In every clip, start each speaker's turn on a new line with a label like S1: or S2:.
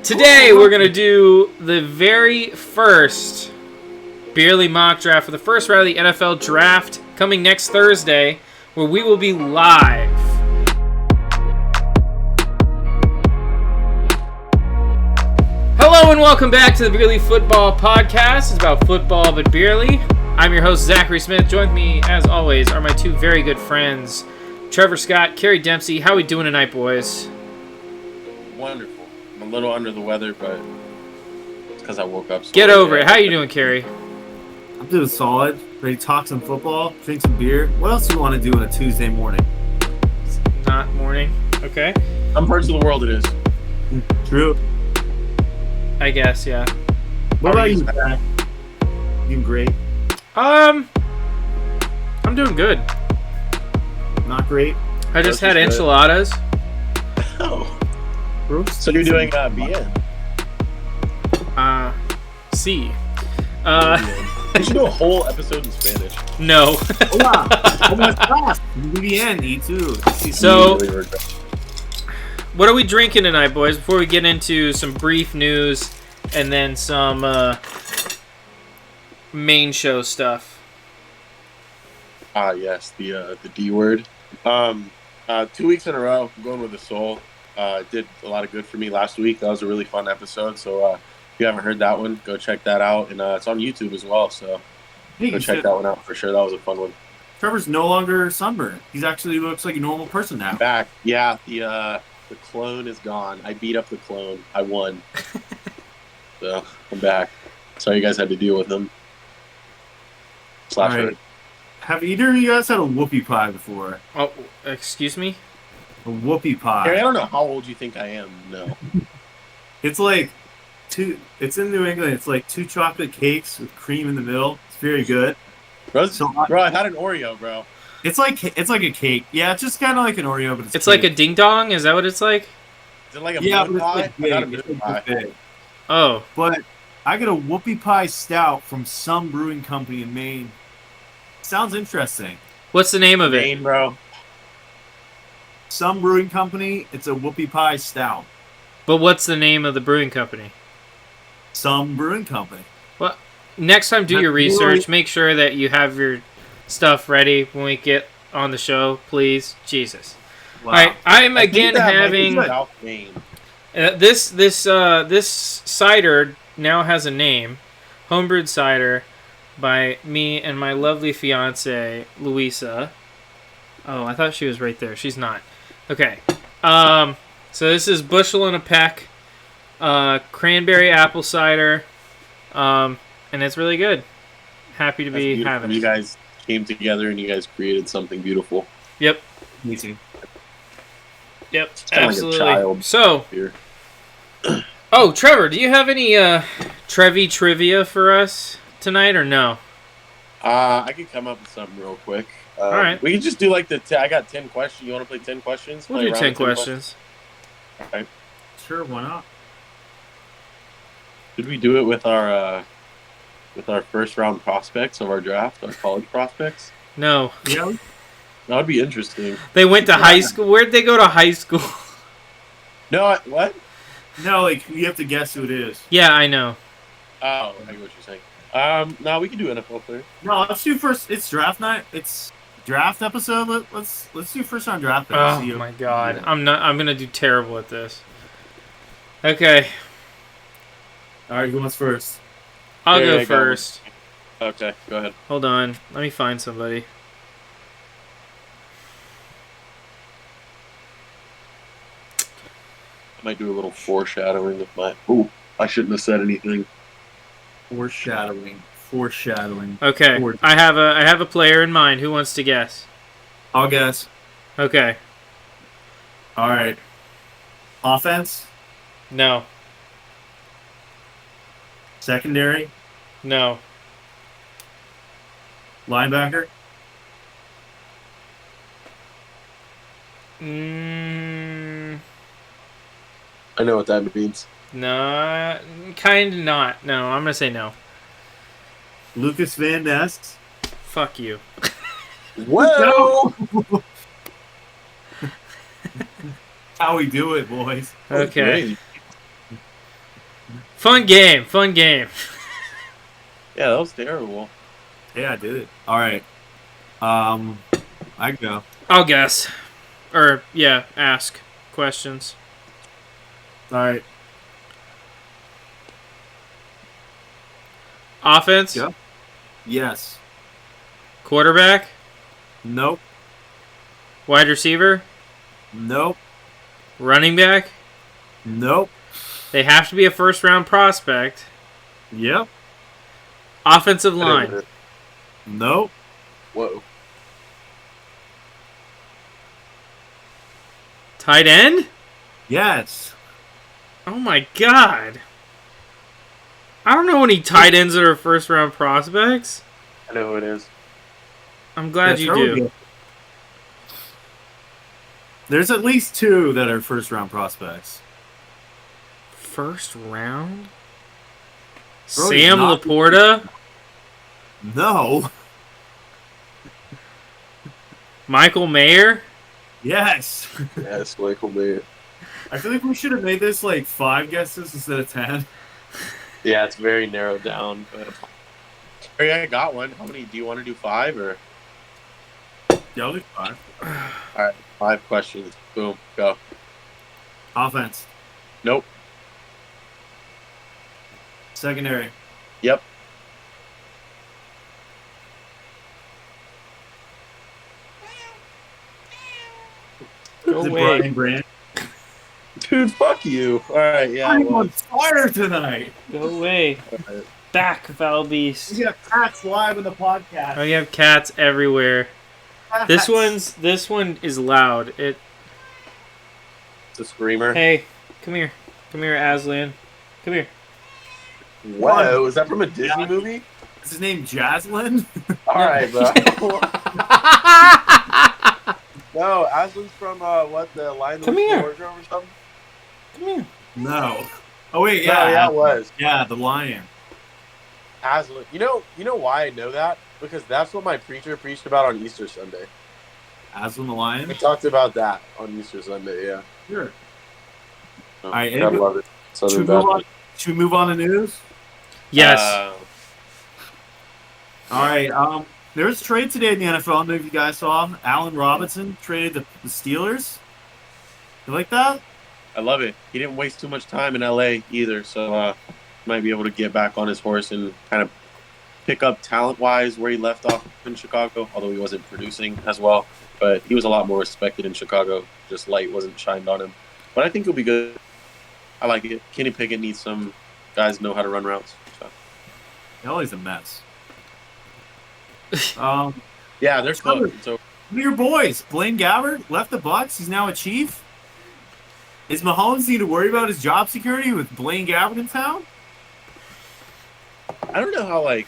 S1: Today we're going to do the very first Beerly mock draft for the first round of the NFL draft coming next Thursday, where we will be live. Hello and welcome back to the Beerly Football Podcast. It's about football but Beerly. I'm your host, Zachary Smith. Joined me, as always, are my two very good friends, Trevor Scott, Kerry Dempsey. How we doing tonight, boys?
S2: Wonderful. I'm a little under the weather, but it's because I woke up.
S1: Get over it. How you doing, Kerry?
S3: I'm doing solid. Ready to talk some football, drink some beer. What else do you want to do on a Tuesday morning?
S1: Not morning. Okay.
S2: Some parts of the world it is.
S3: True.
S1: I guess, yeah.
S3: What about you, Zach? You great?
S1: I'm doing good.
S3: Not great?
S1: I just had enchiladas.
S2: Oh.
S3: Bruce?
S2: So you're doing bien.
S1: Sí.
S2: We should do a whole episode in Spanish.
S1: No.
S3: Hola. ¿Cómo estás? Muy bien, y tú?
S1: So, what are we drinking tonight, boys? Before we get into some brief news and then some main show stuff.
S2: Yes, the D word. 2 weeks in a row, I'm going with the soul. Did a lot of good for me last week. That was a really fun episode. So if you haven't heard that one, go check that out. And it's on YouTube as well. So go check that one out for sure. That was a fun one.
S3: Trevor's no longer sunburned. He actually looks like a normal person now.
S2: Back. Yeah, the clone is gone. I beat up the clone. I won. So I'm back. Sorry you guys had to deal with him.
S3: All right. Have either of you guys had a whoopie pie before?
S1: Oh, excuse me?
S3: A whoopie pie.
S2: Harry, I don't know how old you think I am. No.
S3: It's like it's in New England. It's like 2 chocolate cakes with cream in the middle. It's very good.
S2: Bro, I had an Oreo, bro.
S3: It's like a cake. Yeah, it's just kind of like an Oreo, but
S1: it's like a ding dong. Is that what it's like?
S2: Is it like a moon pie? I got a moon pie.
S3: Big.
S1: Oh,
S3: but I got a whoopie pie stout from some brewing company in Maine. Sounds interesting.
S1: what's the name of it?
S2: Maine, bro.
S3: Some brewing company. It's a whoopie pie stout.
S1: But what's the name of the brewing company?
S3: Some brewing company.
S1: Well, next time do your research. Make sure that you have your stuff ready when we get on the show, please. Jesus.
S3: Wow.
S1: All right, I'm again having this cider now has a name, homebrewed cider by me and my lovely fiance Louisa. Oh, I thought she was right there. She's not. Okay. So this is Bushel and a Peck, cranberry apple cider, and it's really good. Happy to be having it.
S2: You guys came together and you guys created something beautiful.
S1: Yep.
S3: Me too.
S1: Yep.
S2: It's kind
S1: Absolutely.
S2: of like a child
S1: So,
S2: here.
S1: oh, Trevor, do you have any Trevi trivia for us tonight or no?
S2: I could come up with something real quick.
S1: All right.
S2: We can just do like I got 10 questions. You want to play 10 questions?
S1: We'll do 10 questions.
S2: All right.
S3: Sure, why not?
S2: Should we do it with our first round prospects of our draft, our college prospects?
S1: No.
S3: Yeah.
S2: That would be interesting.
S1: They went to high school. Where'd they go to high school?
S2: No, what?
S3: No, like you have to guess who it is.
S1: Yeah, I know.
S2: Oh, I get what you're saying. No, we can do NFL player.
S3: No, let's do first. It's draft night. It's draft episode. Let's do first round draft.
S1: Oh my god, I'm gonna do terrible at this. Okay,
S3: All right, who wants first?
S1: I'll
S2: Yeah,
S1: go
S2: I got
S1: first.
S2: Okay, go ahead.
S1: Hold on, let me find somebody.
S2: I might do a little foreshadowing of my. Ooh, I shouldn't have said anything.
S3: Foreshadowing.
S1: Okay, I have a player in mind. Who wants to guess?
S3: I'll guess.
S1: Okay.
S3: All right. Offense.
S1: No.
S3: Secondary.
S1: No.
S3: Linebacker.
S2: I know what that means.
S1: No, kind of not. No, I'm gonna say no.
S3: Lucas Van Ness.
S1: Fuck you.
S2: Whoa!
S3: How we do it, boys.
S1: Okay. Fun game. Fun game.
S2: Yeah, that was terrible.
S3: Yeah, I did it. All right. I go.
S1: I'll guess. Or, yeah, ask questions.
S3: All right.
S1: Offense?
S3: Go. Yes.
S1: Quarterback?
S3: Nope.
S1: Wide receiver?
S3: Nope.
S1: Running back?
S3: Nope.
S1: They have to be a first round prospect.
S3: Yep.
S1: Offensive line?
S3: Nope.
S2: Whoa.
S1: Tight end?
S3: Yes.
S1: Oh my god. I don't know any tight ends that are first round prospects.
S2: I know who it is.
S1: I'm glad you
S3: Trevor
S1: do.
S3: did. There's at least 2 that are first round prospects.
S1: First round?
S3: Bro, he's
S1: Sam
S3: not-
S1: Laporta?
S3: No.
S1: Michael Mayer?
S3: Yes.
S2: Yes, Michael Mayer.
S3: I feel like we should have made this like 5 guesses instead of 10.
S2: Yeah, it's very narrowed down. But... Hey, I got one. How many? Do you want to do 5 or?
S3: Yeah, I'll do 5.
S2: All right, 5 questions. Boom, go.
S3: Offense.
S2: Nope.
S3: Secondary.
S2: Yep.
S1: Go
S3: Is it
S1: away.
S3: Brian Brandt?
S2: Dude, fuck you. All right, yeah.
S3: I'm
S2: Well,
S3: on fire tonight.
S1: Go away.
S2: right.
S1: Back, foul beast.
S3: We got cats live in the podcast.
S1: Oh, you have cats everywhere.
S3: Cats.
S1: This one is loud.
S2: It's a screamer.
S1: Hey, come here. Come here, Aslan. Come here.
S2: Whoa, is that from a Disney movie?
S3: Is his name Jaslyn?
S2: All right, bro. No, Aslan's from what, the Lion
S1: Come
S2: the
S1: here.
S2: Wardrobe or something?
S1: Come here.
S3: No. Oh wait,
S2: Yeah,
S3: yeah,
S2: yeah, it was.
S3: Yeah, the lion.
S2: Aslan. You know why I know that? Because that's what my preacher preached about on Easter Sunday.
S3: Aslan the lion.
S2: We talked about that on Easter Sunday, yeah.
S3: Sure.
S2: Oh,
S3: All right,
S2: I love it.
S3: Should we,
S2: Southern
S3: move on,
S2: Baptist.
S3: should we move on to news?
S1: Yes.
S3: All right. There's a trade today in the NFL. I don't know if you guys saw. Allen Robinson traded the Steelers. You like that?
S2: I love it. He didn't waste too much time in LA either, so might be able to get back on his horse and kind of pick up talent-wise where he left off in Chicago, although he wasn't producing as well. But he was a lot more respected in Chicago. Just light wasn't shined on him. But I think he'll be good. I like it. Kenny Pickett needs some guys know how to run routes. So.
S3: LA's a mess.
S2: Yeah, they're cooked. So
S3: One of your boys, Blaine Gabbert, left the Bucs. He's now a Chief. Is Mahomes need to worry about his job security with Blaine Gabbert in town?
S2: I don't know how like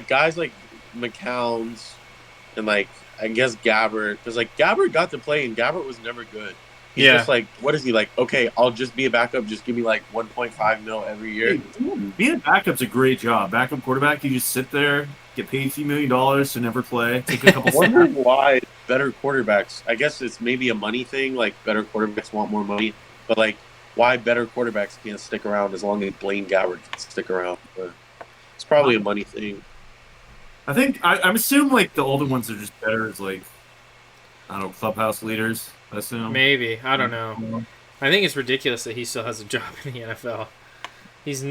S2: guys like McCown's and like I guess Gabbert, because like Gabbert got to play and Gabbert was never good. He's just like, what is he like? Okay, I'll just be a backup. Just give me like 1.5 mil every year.
S3: Hey, being a backup's a great job. Backup quarterback, you just sit there, get paid a few $1 million to never play, take a couple
S2: I'm wondering
S3: snaps.
S2: why better quarterbacks. I guess it's maybe a money thing. Like better quarterbacks want more money, but like why better quarterbacks can't stick around as long as Blaine Gabbert can stick around? But it's probably a money thing.
S3: I think I'm assuming like the older ones are just better as like I don't know, clubhouse leaders. I assume.
S1: Maybe. I don't know. I think it's ridiculous that he still has a job in the NFL. He's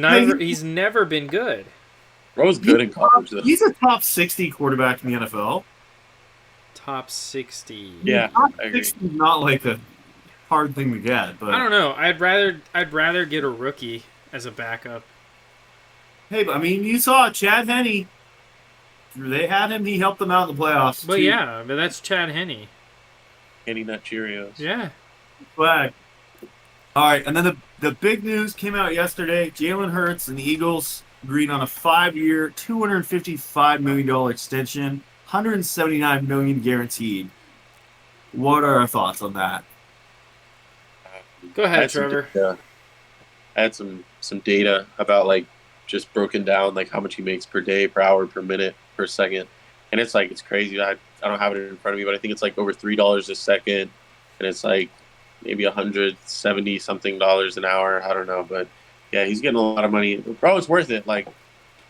S1: never been good.
S2: Bro's good in college though.
S3: He's a top 60 quarterback in the NFL.
S1: Top 60.
S2: Yeah,
S3: Top
S2: I agree.
S3: 60 is not like a hard thing to get, but
S1: I don't know. I'd rather get a rookie as a backup.
S3: hey, but I mean, you saw Chad Henne. They had him. He helped them out in the playoffs.
S1: But yeah, but that's Chad Henne.
S2: Kenny Nut Cheerios.
S1: Yeah.
S3: Flag. All right, and then the big news came out yesterday. Jalen Hurts and the Eagles agreed on a 5-year, $255 million extension, $179 million guaranteed. What are our thoughts on that?
S1: Go
S2: I
S1: ahead,
S2: had some
S1: Trevor.
S2: data- I had some data about like just broken down like how much he makes per day, per hour, per minute, per second, and it's like it's crazy. I don't have it in front of me, but I think it's like over $3 a second, and it's like maybe $170 something an hour. I don't know, but yeah, he's getting a lot of money, bro. It's worth it. Like,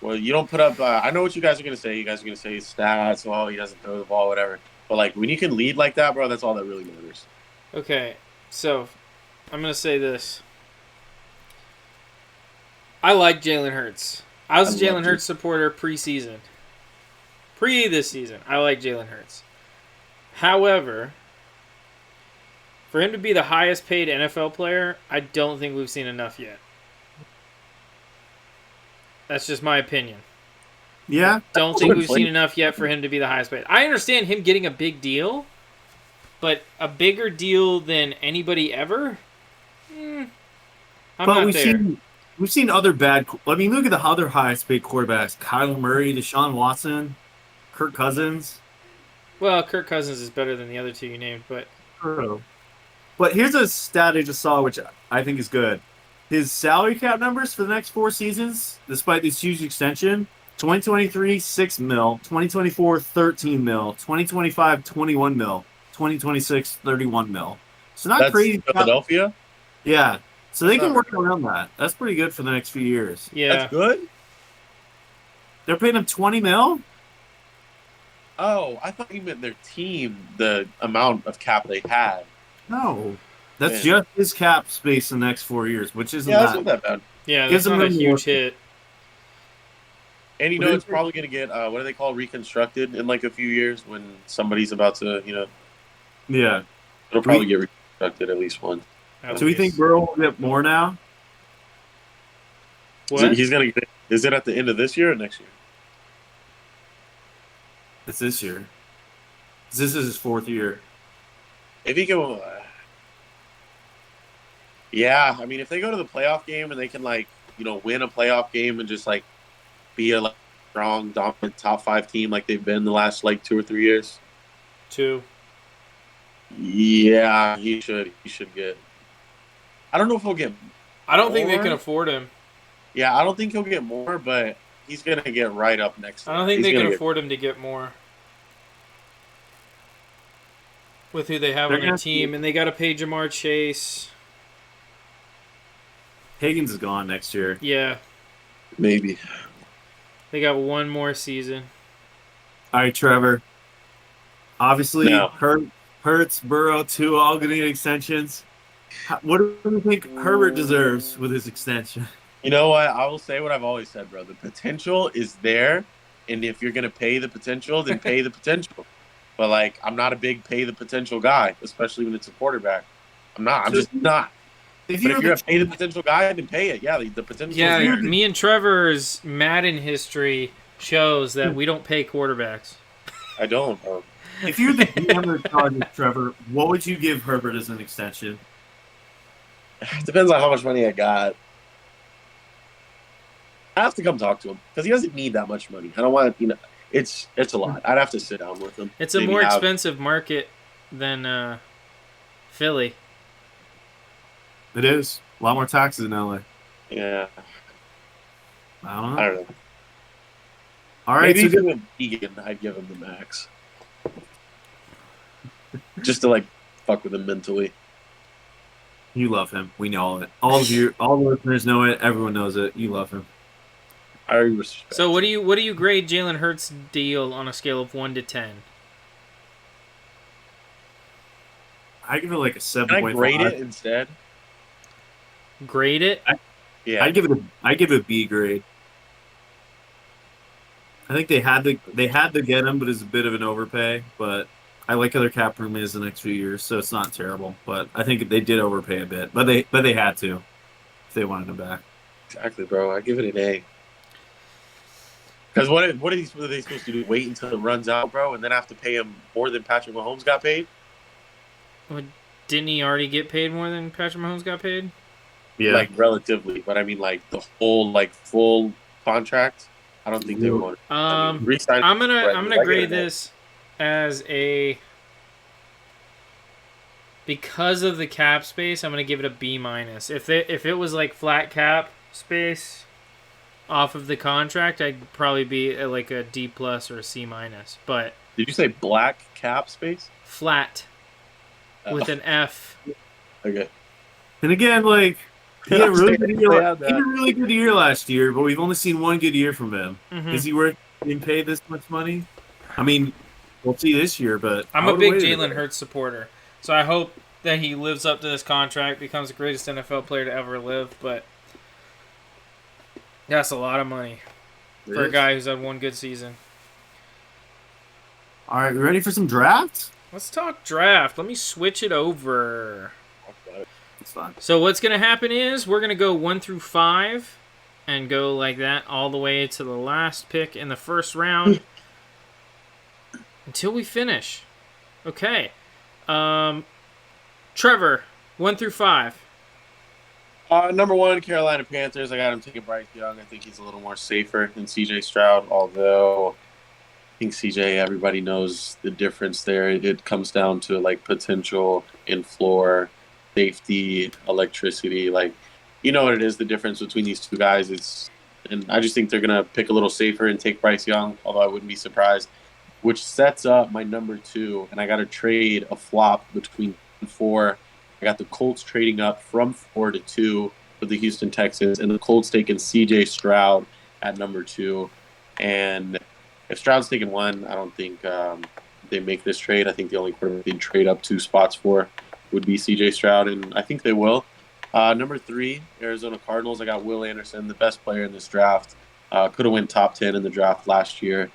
S2: well, you don't put up. I know what you guys are gonna say. You guys are gonna say stats. Oh, he doesn't throw the ball, whatever. But like when you can lead like that, bro, that's all that really matters.
S1: Okay, so I'm gonna say this. I like Jalen Hurts. I was a Jalen Hurts supporter preseason. Pre this season, I like Jalen Hurts. However, for him to be the highest paid NFL player, I don't think we've seen enough yet. That's just my opinion.
S3: Yeah.
S1: Don't think we've seen enough yet for him to be the highest paid. I understand him getting a big deal, but a bigger deal than anybody ever? I'm not there.
S3: We've seen other bad. I mean, look at the other highest paid quarterbacks: Kyler Murray, Deshaun Watson, Kirk Cousins.
S1: Well, Kirk Cousins is better than the other two you named, but
S3: True. But here's a stat I just saw, which I think is good. His salary cap numbers for the next 4 seasons, despite this huge extension: 2023, 6 mil; 2024, 13 mil; 2025, 21 mil; 2026, 31 mil. So not
S2: That's
S3: crazy.
S2: Philadelphia.
S3: Yeah. So they can work around that. That's pretty good for the next few years.
S1: yeah.
S2: That's good.
S3: They're paying him 20 mil?
S2: Oh, I thought you meant their team, the amount of cap they had.
S3: No. That's
S2: Man.
S3: just his cap space in the next 4 years, which isn't
S2: Yeah, that's not that bad.
S1: Yeah,
S3: Gives
S1: that's
S3: them
S1: not a
S3: room to
S1: huge
S3: work.
S1: hit.
S2: And you know it's probably going to get what do they call reconstructed in like a few years when somebody's about to
S3: Yeah.
S2: it'll probably get reconstructed at least once.
S3: So we think Burrow will get more now?
S1: What?
S2: He's gonna get. Is it at the end of this year or next year?
S3: It's this year. This is his 4th year.
S2: If he can, yeah. I mean, if they go to the playoff game and they can win a playoff game and just be a strong, dominant top 5 team like they've been the last 2 or 3 years.
S1: 2.
S2: Yeah, he should. He should get. I don't know if he'll get.
S1: I don't think they can afford him.
S2: Yeah, I don't think he'll get more, but he's gonna get right up next.
S1: I don't think they can afford him to get more. With who they have on their team, and they got to pay Jamar Chase.
S3: Higgins is gone next year.
S1: Yeah.
S2: Maybe.
S1: They got one more season.
S3: All right, Trevor. Obviously,
S2: No.
S3: Hurts, Burrow, 2 all going to get extensions. What do you think Herbert deserves with his extension?
S2: You know what? I will say what I've always said, bro. The potential is there, and if you're going to pay the potential, then pay the potential. But, I'm not a big pay the potential guy, especially when it's a quarterback. I'm not. I'm just not. If you're a pay the potential guy, then pay it. Yeah, the potential
S1: Yeah,
S2: is there.
S1: me and Trevor's Madden history shows that we don't pay quarterbacks.
S2: I don't, bro.
S3: If you're the GM of Chargers, Trevor, what would you give Herbert as an extension?
S2: It depends on how much money I got. I have to come talk to him because he doesn't need that much money. I don't want it's a lot. I'd have to sit down with him.
S1: It's a more expensive market than Philly.
S3: It is. A lot more taxes in LA.
S2: Yeah.
S3: I don't know.
S2: I don't know.
S3: All right.
S2: Maybe so Egan, I'd give him the max. Just to fuck with him mentally.
S3: You love him. We know it. All the listeners know it. Everyone knows it. You love him.
S2: I respect.
S1: So what do you grade Jalen Hurts' deal on a scale of 1 to 10?
S3: I give it a 7.5.
S2: Can I grade it instead?
S1: Grade it?
S2: Yeah.
S3: I give it a B grade. I think they had to get him, but it's a bit of an overpay. But I like how their cap room is the next few years, so it's not terrible. But I think they did overpay a bit, but they had to if they wanted him back.
S2: Exactly, bro. I give it an A. Because what are they supposed to do? Wait until it runs out, bro, and then have to pay him more than Patrick Mahomes got paid?
S1: Well, didn't he already get paid more than Patrick Mahomes got paid?
S3: Yeah,
S2: relatively, but I mean the whole full contract. I don't think they want.
S1: I'm gonna grade this as a, because of the cap space. I'm gonna give it a B minus. If it was flat cap space off of the contract, I'd probably be at a D plus or a C minus. But
S2: did you say black cap space?
S1: Flat with an F.
S2: Okay.
S3: And again, like he had a
S2: I'm
S3: really
S2: saying,
S3: good
S2: stay
S3: year.
S2: on
S3: He had
S2: that.
S3: a really good year last year, but we've only seen one good year from him.
S1: Hmm.
S3: Is he worth being paid this much money? I mean, we'll see this year, but
S1: I'm
S3: I
S1: a
S3: would have
S1: big
S3: waited a
S1: Jalen
S3: bit.
S1: Hurts supporter, so I hope that he lives up to this contract, becomes the greatest NFL player to ever live. But that's a lot of money
S2: It
S1: for a
S2: is.
S1: guy who's had one good season.
S3: All right, we ready for some draft?
S1: Let's talk draft. Let me switch it over.
S3: It's fine.
S1: So what's gonna happen is we're gonna go 1 through 5, and go like that all the way to the last pick in the first round until we finish. Okay. Um, Trevor, 1 through 5.
S2: Number one, Carolina Panthers. I got him taking Bryce Young. I think he's a little more safer than C.J. Stroud, although I think C.J. everybody knows the difference there. It comes down to like potential in floor, safety, electricity. Like, you know what it is. The difference between these two guys. And I just think they're gonna pick a little safer and take Bryce Young. Although I wouldn't be surprised. Which sets up my number two, and I got to trade a flop between 4. I got the Colts trading up from 4 to 2 with the Houston Texans, and the Colts taking C.J. Stroud at number 2. And if Stroud's taking 1, I don't think they make this trade. I think the only quarterback they'd trade up 2 spots for would be C.J. Stroud, and I think they will. Number 3, Arizona Cardinals. I got Will Anderson, the best player in this draft. Could have went top 10 in the draft last year.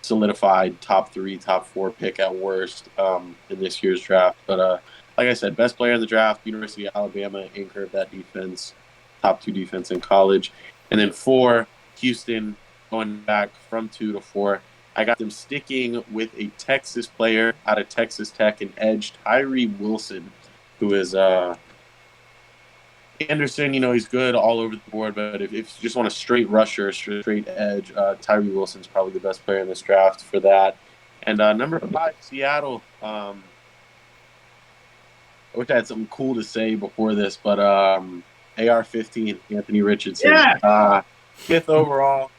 S2: Solidified top 3, top 4 pick at worst in this year's draft. But like I said, best player in the draft, University of Alabama, anchor of that defense, top 2 defense in college. And then 4, Houston, going back from 2 to 4. I got them sticking with a Texas player out of Texas Tech, an edge, Tyree Wilson, who is Anderson, he's good all over the board, but if you just want a straight rusher, straight edge, Tyree Wilson's probably the best player in this draft for that. And number 5, Seattle. I wish I had something cool to say before this, but AR-15, Anthony Richardson,
S3: Yeah.
S2: 5th overall.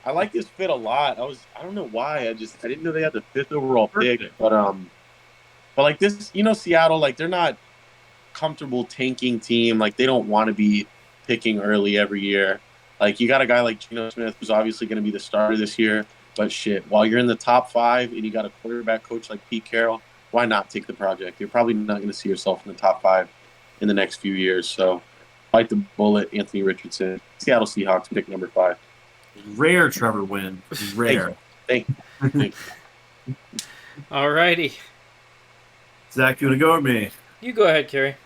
S2: I like this fit a lot. I don't know why. I didn't know they had the 5th overall pick, but like this, Seattle, like they're not comfortable tanking team. Like they don't want to be picking early every year. Like you got a guy like Geno Smith who's obviously going to be the starter this year. But shit, while you're in the top 5 and you got a quarterback coach like Pete Carroll, why not take the project? You're probably not going to see yourself in the top 5 in the next few years. So bite the bullet, Anthony Richardson, Seattle Seahawks, pick number 5.
S3: Rare Trevor win. Rare.
S2: Thank you.
S1: Alrighty.
S3: Zach, you want to go with me?
S1: You go ahead, Kerry.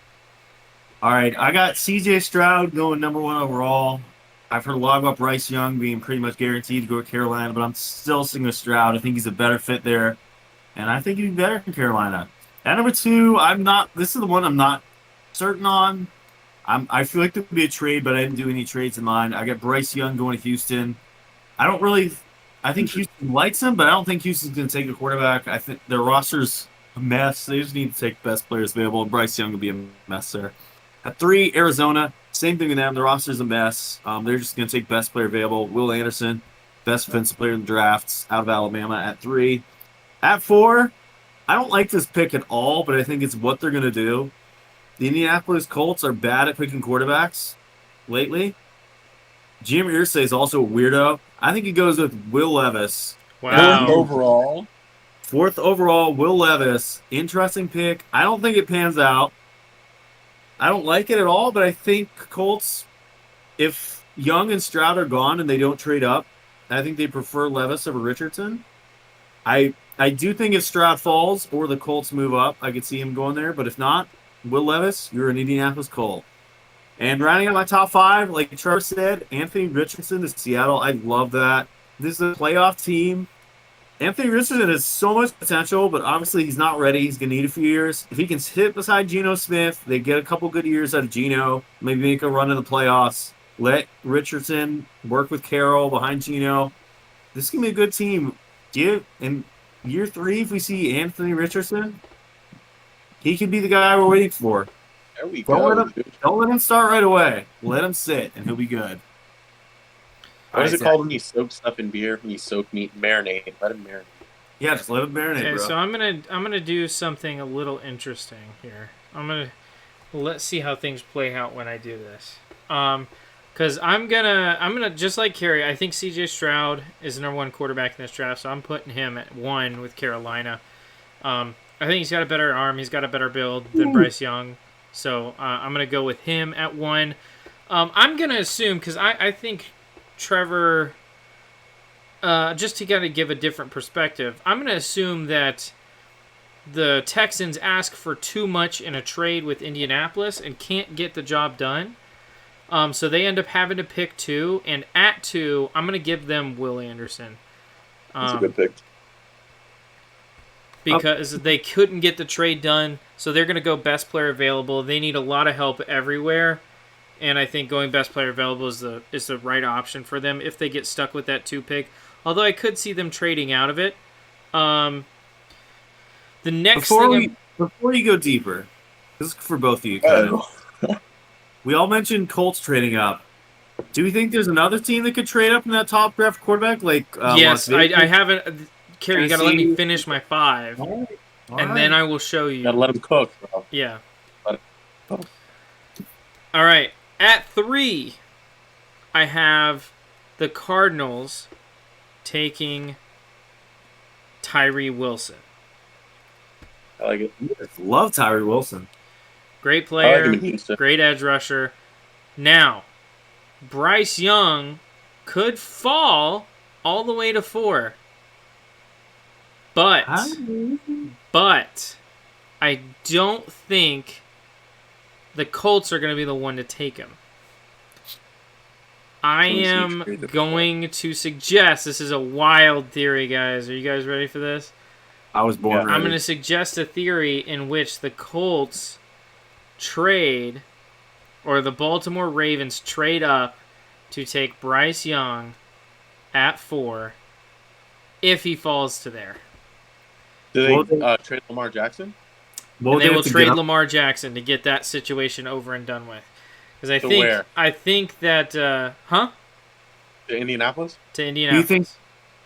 S3: All right, I got C.J. Stroud going number 1 overall. I've heard a lot about Bryce Young being pretty much guaranteed to go to Carolina, but I'm still sticking with Stroud. I think he's a better fit there, and I think he'd be better in Carolina. At number 2, this is the one I'm not certain on. I feel like there could be a trade, but I didn't do any trades in mind. I got Bryce Young going to Houston. I think Houston likes him, but I don't think Houston's going to take a quarterback. I think their roster's a mess. They just need to take the best players available, and Bryce Young will be a mess there. At 3, Arizona. Same thing with them. Their roster's a mess. They're just going to take best player available. Will Anderson, best defensive player in the drafts out of Alabama at 3. At 4, I don't like this pick at all, but I think it's what they're going to do. The Indianapolis Colts are bad at picking quarterbacks lately. Jim Irsay is also a weirdo. I think he goes with Will Levis.
S1: Wow.
S2: 4th overall.
S3: 4th overall, Will Levis. Interesting pick. I don't think it pans out. I don't like it at all, but I think Colts, if Young and Stroud are gone and they don't trade up, I think they prefer Levis over Richardson. I do think if Stroud falls or the Colts move up, I could see him going there. But if not, Will Levis, you're an Indianapolis Colt. And rounding out my top 5, like Trevor said, Anthony Richardson to Seattle. I love that. This is a playoff team. Anthony Richardson has so much potential, but obviously he's not ready. He's going to need a few years. If he can hit beside Geno Smith, they get a couple good years out of Geno, maybe make a run in the playoffs. Let Richardson work with Carroll behind Geno. This is going to be a good team. In year 3, if we see Anthony Richardson, he could be the guy we're waiting for.
S2: There we go.
S3: Don't let him start right away. Let him sit, and he'll be good.
S2: What is it called when you soak stuff in beer? When you soak meat, marinate. Let him marinate.
S3: Yeah, just let him marinate,
S1: Okay,
S3: bro.
S1: so I'm gonna do something a little interesting here. I'm let's see how things play out when I do this. Because I'm gonna just like Kerry. I think C.J. Stroud is the number one quarterback in this draft, so I'm putting him at 1 with Carolina. I think he's got a better arm. He's got a better build than Bryce Young, so I'm gonna go with him at 1. I'm gonna assume because I think Trevor. Just to kind of give a different perspective, I'm gonna assume that the Texans ask for too much in a trade with Indianapolis and can't get the job done. So they end up having to pick 2, and at 2, I'm going to give them Will Anderson.
S2: That's a good pick.
S1: Because they couldn't get the trade done, so they're going to go best player available. They need a lot of help everywhere, and I think going best player available is the right option for them if they get stuck with that 2 pick. Although I could see them trading out of it. The next
S3: before you go deeper, this is for both of you. Kind of. We all mentioned Colts trading up. Do you think there's another team that could trade up in that top draft quarterback? Like
S1: yes, I haven't. Kerry, you got to let me finish my 5,
S3: All
S1: and
S3: right.
S1: then I will show you.
S2: Got to let him cook, bro.
S1: Yeah.
S2: Let him cook.
S1: All right. At 3, I have the Cardinals taking Tyree Wilson.
S2: I like it.
S3: Love Tyree Wilson.
S1: Great
S2: I
S1: player,
S2: like him in Houston.
S1: great edge rusher. Now, Bryce Young could fall all the way to 4. But I don't think the Colts are going to be the one to take him. I am going to suggest, this is a wild theory, guys. Are you guys ready for this?
S3: I was born ready.
S1: I'm going to suggest a theory in which the Colts trade, or the Baltimore Ravens trade up to take Bryce Young at 4 if he falls to there.
S2: Do they trade Lamar Jackson?
S1: And they will trade Lamar Jackson to get that situation over and done with. Because I think that
S2: To Indianapolis?
S1: to Indianapolis.
S3: Do you think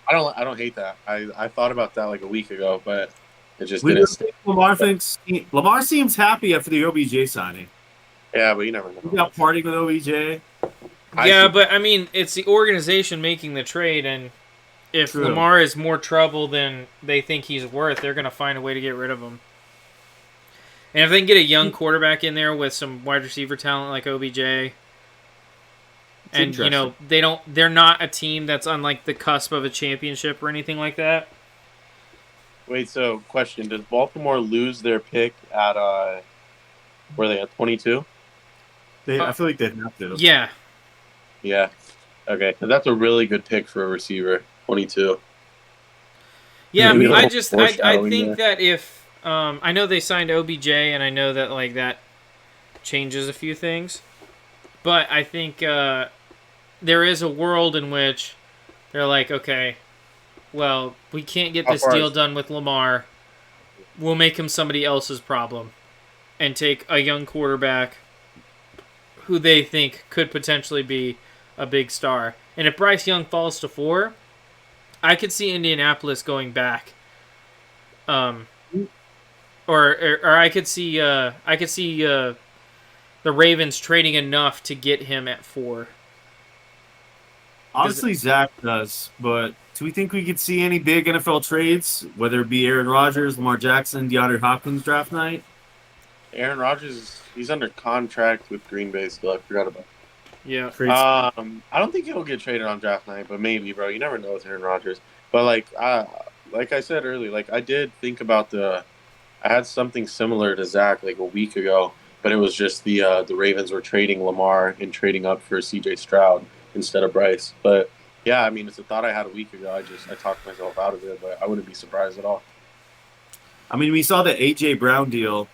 S2: I don't hate that. I thought about that like a week ago, but it just
S3: we
S2: didn't.
S3: just think Lamar seems happy after the OBJ signing?
S2: Yeah, but you never know.
S3: He got partying with OBJ.
S1: Yeah, but I mean, it's the organization making the trade, and if
S3: True.
S1: Lamar is more trouble than they think he's worth, they're going to find a way to get rid of him. And if they can get a young quarterback in there with some wide receiver talent like OBJ, and you know they're not a team that's on like the cusp of a championship or anything like that.
S2: Wait, so question: does Baltimore lose their pick at were they at 22?
S3: I feel like they have to.
S1: Yeah.
S2: Yeah. Okay, that's a really good pick for a receiver. 22.
S1: Yeah,
S2: Maybe a
S1: I
S2: little foreshadowing
S1: think that if I know they signed OBJ, and I know that like that changes a few things, but I think there is a world in which they're like, okay, well, we can't get this deal done with Lamar. We'll make him somebody else's problem and take a young quarterback who they think could potentially be a big star. And if Bryce Young falls to 4, I could see Indianapolis going back. Or I could see the Ravens trading enough to get him at 4.
S3: Honestly, Zach does, but do we think we could see any big NFL trades, whether it be Aaron Rodgers, Lamar Jackson, DeAndre Hopkins draft night?
S2: Aaron Rodgers, he's under contract with Green Bay still. I forgot about.
S1: Yeah.
S2: I don't think he'll get traded on draft night, but maybe, bro. You never know with Aaron Rodgers. But like I said earlier, like I did think about I had something similar to Zach like a week ago, but it was just the Ravens were trading Lamar and trading up for C.J. Stroud instead of Bryce. But yeah, I mean, it's a thought I had a week ago. I talked myself out of it, but I wouldn't be surprised at all.
S3: I mean, we saw the A.J. Brown deal.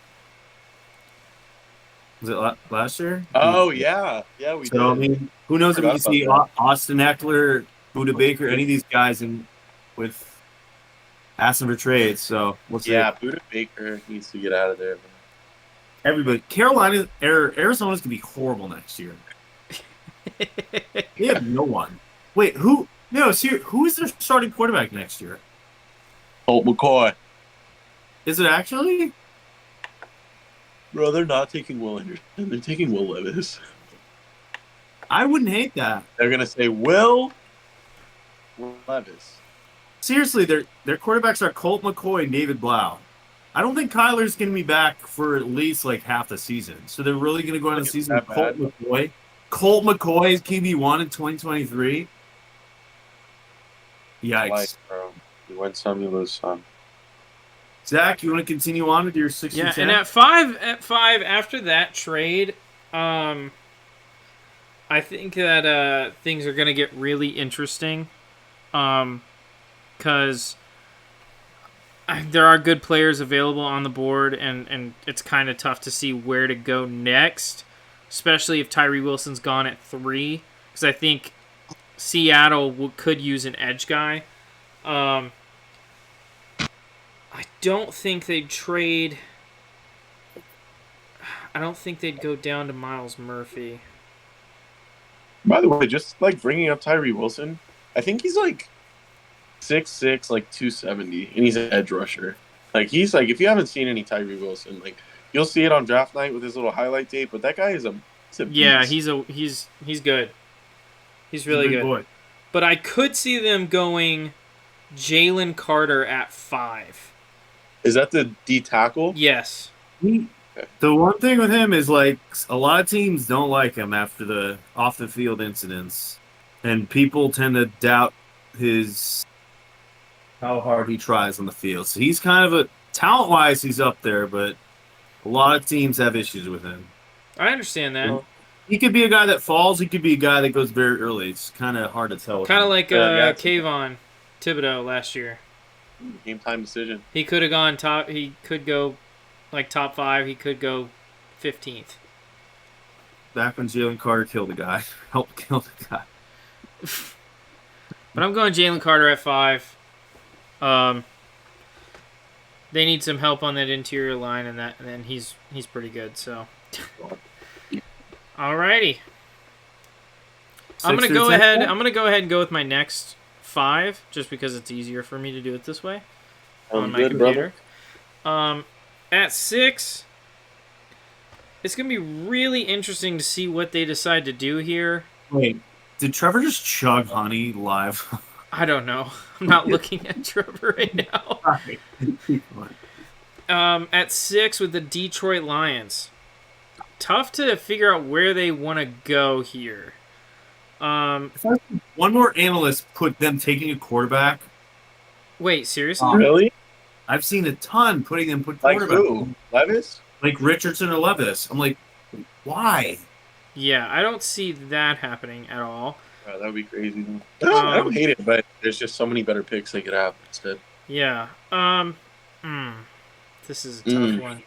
S3: Was it last year?
S2: Oh, yeah. Yeah, we did.
S3: I mean, who knows if we can see Austin Eckler, Buda Baker, any of these guys with asking for trades. So we'll see.
S2: Yeah, Buda Baker needs to get out of there.
S3: Everybody. Arizona's going to be horrible next year. They have no one. Wait, who? No, seriously, who is their starting quarterback next year?
S2: Colt McCoy.
S3: Is it actually?
S2: Bro, they're not taking Will Anderson. They're taking Will Levis.
S3: I wouldn't hate that.
S2: They're gonna say Will Levis.
S3: Seriously, their quarterbacks are Colt McCoy and David Blau. I don't think Kyler's going to be back for at least like half the season. So they're really going to go on a season with Colt McCoy. Colt McCoy is QB1 in 2023. Yikes.
S2: Like, bro. You win some, you lose some.
S3: Zach, you want to continue on with your 6
S1: Yeah,
S3: and 10?
S1: and at five after that trade, I think that things are going to get really interesting. Because there are good players available on the board, and it's kind of tough to see where to go next, especially if Tyree Wilson's gone at 3, because I think Seattle could use an edge guy. I don't think they'd trade. I don't think they'd go down to Miles Murphy.
S2: By the way, just like bringing up Tyree Wilson, I think he's like 6'6", like 270, and he's an edge rusher. Like he's like, if you haven't seen any Tyree Wilson, like you'll see it on draft night with his little highlight tape. But that guy is a
S1: yeah, he's good. He's really good. Boy. But I could see them going Jalen Carter at 5.
S2: Is that the D tackle?
S1: Yes.
S3: The one thing with him is like a lot of teams don't like him after the off the field incidents, and people tend to doubt how hard he tries on the field. So he's kind of a talent-wise, he's up there, but a lot of teams have issues with him.
S1: I understand that.
S3: He could be a guy that falls. He could be a guy that goes very early. It's kind of hard to tell.
S1: Kind of like Kayvon Thibodeau last year.
S2: Game time decision.
S1: He could have gone top. He could go like top 5. He could go 15th.
S3: Back when Jalen Carter killed a guy, helped kill the guy.
S1: But I'm going Jalen Carter at 5. They need some help on that interior line, and he's pretty good. So, alrighty. I'm gonna go ahead and go with my next 5, just because it's easier for me to do it this way on my computer. At 6, it's gonna be really interesting to see what they decide to do here.
S3: Wait, did Trevor just chug honey live?
S1: I don't know. I'm not looking at Trevor right now. At 6 with the Detroit Lions. Tough to figure out where they want to go here.
S3: One more analyst put them taking a quarterback.
S1: Wait, seriously?
S2: Really?
S3: I've seen a ton put quarterback.
S2: Like who? Levis?
S3: Like Richardson or Levis. I'm like, why?
S1: Yeah, I don't see that happening at all.
S2: Oh, that would be crazy. I don't hate it, but there's just so many better picks they could have instead.
S1: Yeah. This is a tough one.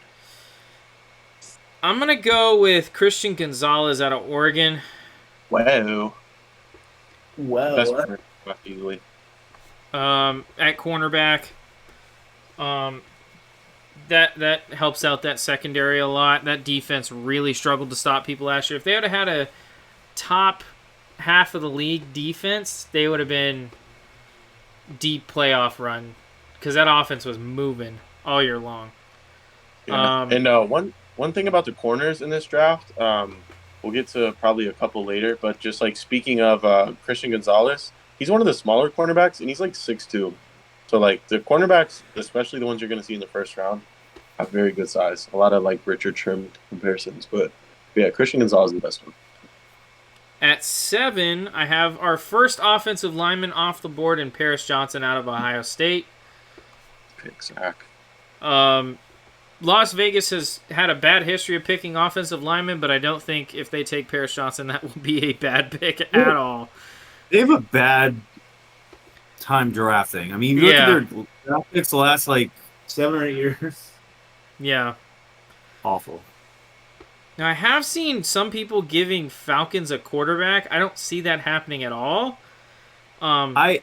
S1: I'm going to go with Christian Gonzalez out of Oregon.
S2: Wow.
S3: That's
S2: easily.
S1: At cornerback. That helps out that secondary a lot. That defense really struggled to stop people last year. If they would have had a top half of the league defense, they would have been deep playoff run, because that offense was moving all year long.
S2: Yeah. And one thing about the corners in this draft, we'll get to probably a couple later, but just like speaking of Christian Gonzalez, he's one of the smaller cornerbacks, and he's like 6'2". So like the cornerbacks, especially the ones you're going to see in the first round, have very good size. A lot of like Richard Trim comparisons, but yeah, Christian Gonzalez is the best one.
S1: At 7, I have our first offensive lineman off the board in Paris Johnson out of Ohio State.
S2: Pick Zach.
S1: Las Vegas has had a bad history of picking offensive linemen, but I don't think if they take Paris Johnson, that will be a bad pick at all.
S3: They have a bad time drafting. I mean, you look at their draft picks the last like 7 or 8 years.
S1: Yeah.
S3: Awful.
S1: Now, I have seen some people giving Falcons a quarterback. I don't see that happening at all.
S3: I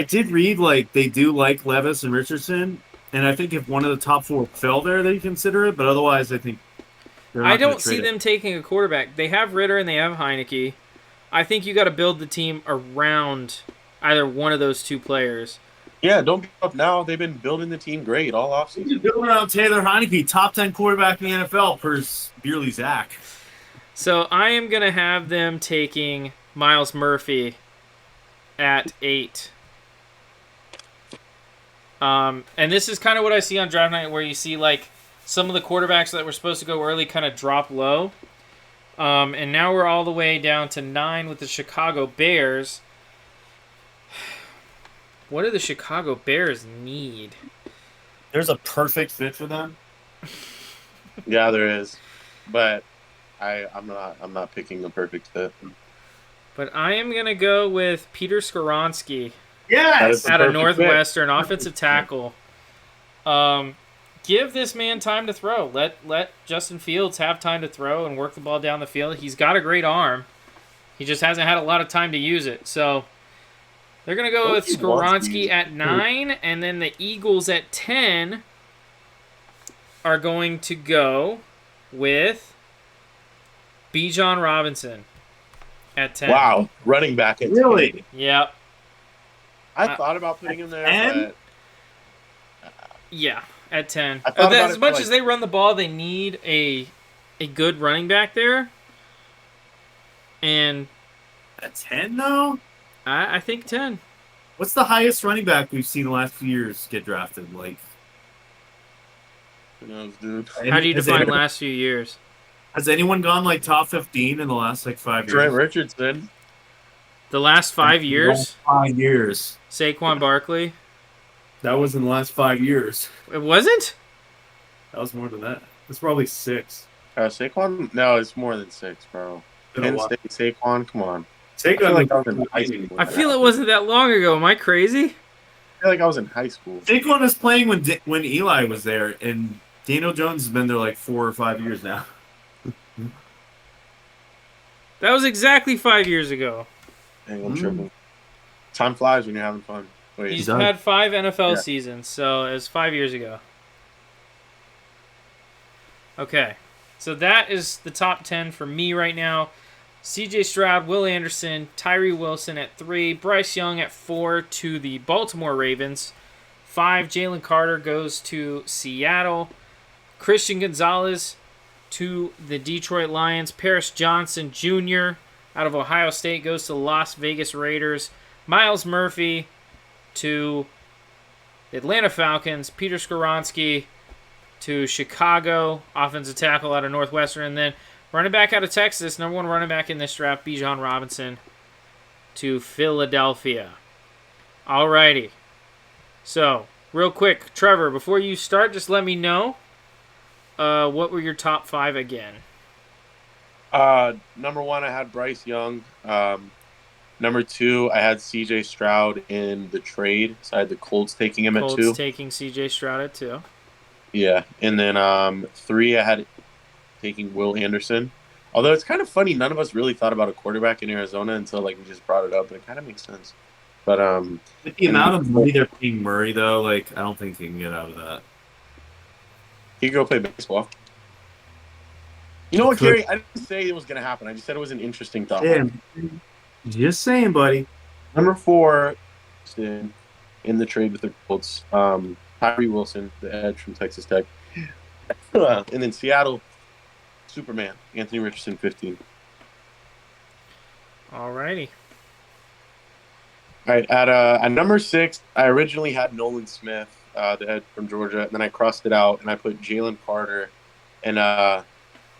S3: did read like they do like Levis and Richardson, and I think if one of the top 4 fell there, they consider it. But otherwise, I think
S1: I don't see them taking a quarterback. They have Ritter and they have Heineke. I think you got to build the team around either one of those 2 players.
S2: Yeah, don't give up now. They've been building the team great all
S3: He's
S2: offseason.
S3: building around Taylor Heineke, top 10 quarterback in the NFL per Beerly Zach.
S1: So I am going to have them taking Miles Murphy at 8. And this is kind of what I see on draft night, where you see like some of the quarterbacks that were supposed to go early kind of drop low. And now we're all the way down to 9 with the Chicago Bears. What do the Chicago Bears need?
S3: There's a perfect fit for them.
S2: Yeah, there is, but I'm not picking the perfect fit.
S1: But I am gonna go with Peter Skoronski.
S3: Yes,
S1: Out of Northwestern, offensive tackle. Give this man time to throw. Let Justin Fields have time to throw and work the ball down the field. He's got a great arm. He just hasn't had a lot of time to use it. So they're going to go with Skoronski at 9, and then the Eagles at 10 are going to go with Bijan Robinson at 10.
S2: Wow, running back at 10.
S3: Really?
S1: Yep.
S2: I thought about putting him there,
S3: 10?
S2: but
S1: Yeah, at 10.
S2: I thought about
S1: As
S2: it
S1: much
S2: like-
S1: as they run the ball, they need a good running back there. And
S3: At 10, though?
S1: I think 10.
S3: What's the highest running back we've seen the last few years get drafted? Like,
S2: who knows, dude?
S1: How do you
S3: has
S1: define
S3: anyone,
S1: last few years?
S3: has anyone gone like top 15 in the last like 5 years?
S2: Trent Richardson.
S1: The last 5 years?
S3: 5 years.
S1: Saquon Barkley?
S3: That was in the last 5 years.
S1: It wasn't?
S3: That was more than that. It's probably 6.
S2: Saquon? No, it's more than 6, bro.
S3: Been a
S2: Penn
S3: while.
S2: State Saquon, come on.
S3: Take
S2: I feel
S3: on
S2: like I was in high school.
S1: I feel it wasn't that long ago. Am I crazy?
S2: I feel like I was in high school.
S3: Saquon was playing when Eli was there, and Daniel Jones has been there like 4 or 5 years now.
S1: That was exactly 5 years ago.
S2: Dang, I'm tripping. Time flies when you're having fun. Wait,
S1: He's
S3: done.
S1: had 5 NFL
S2: Yeah.
S1: seasons, so it was 5 years ago. Okay, so that is the top 10 for me right now. CJ Stroud, Will Anderson, Tyree Wilson at 3, Bryce Young at 4 to the Baltimore Ravens. 5, Jalen Carter goes to Seattle. Christian Gonzalez to the Detroit Lions. Paris Johnson Jr. out of Ohio State goes to the Las Vegas Raiders. Miles Murphy to the Atlanta Falcons. Peter Skoronski to Chicago, offensive tackle out of Northwestern. And then running back out of Texas, number 1 running back in this draft, Bijan Robinson to Philadelphia. Alrighty. So, real quick, Trevor, before you start, just let me know what were your top 5 again.
S2: number 1, I had Bryce Young. Number 2, I had CJ Stroud in the trade. So I had the Colts taking him
S1: Colts
S2: at 2.
S1: taking CJ Stroud at 2.
S2: Yeah. And then 3, I had taking Will Anderson. Although it's kind of funny, none of us really thought about a quarterback in Arizona until like we just brought it up, and it kind of makes sense. But
S3: With the amount of money they're paying Murray, though, like I don't think he can get out of that.
S2: he could go play baseball. You know what, Kerry? I didn't say it was going to happen. I just said it was an interesting thought.
S3: Damn. Just saying, buddy.
S2: Number 4, in the trade with the Colts, Tyree Wilson, the edge from Texas Tech. And then Seattle, Superman, Anthony Richardson, 15.
S1: Alrighty.
S2: All right, at number 6, I originally had Nolan Smith, the edge from Georgia, and then I crossed it out, and I put Jalen Carter, and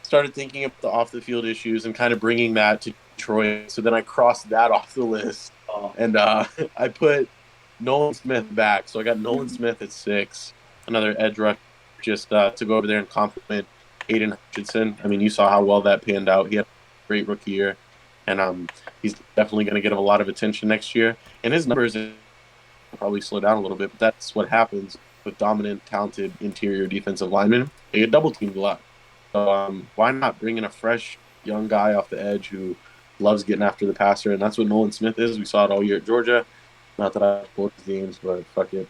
S2: started thinking of the off-the-field issues and kind of bringing that to Detroit. So then I crossed that off the list, and I put Nolan Smith back. So I got Nolan Smith at 6, another edge rush, just to go over there and compliment Aiden Hutchinson. I mean, you saw how well that panned out. He had a great rookie year, and he's definitely going to get a lot of attention next year. And his numbers will probably slow down a little bit, but that's what happens with dominant, talented interior defensive linemen. They get double-teamed a lot. So why not bring in a fresh, young guy off the edge who loves getting after the passer? And that's what Nolan Smith is. We saw it all year at Georgia. Not that I both games, but fuck it.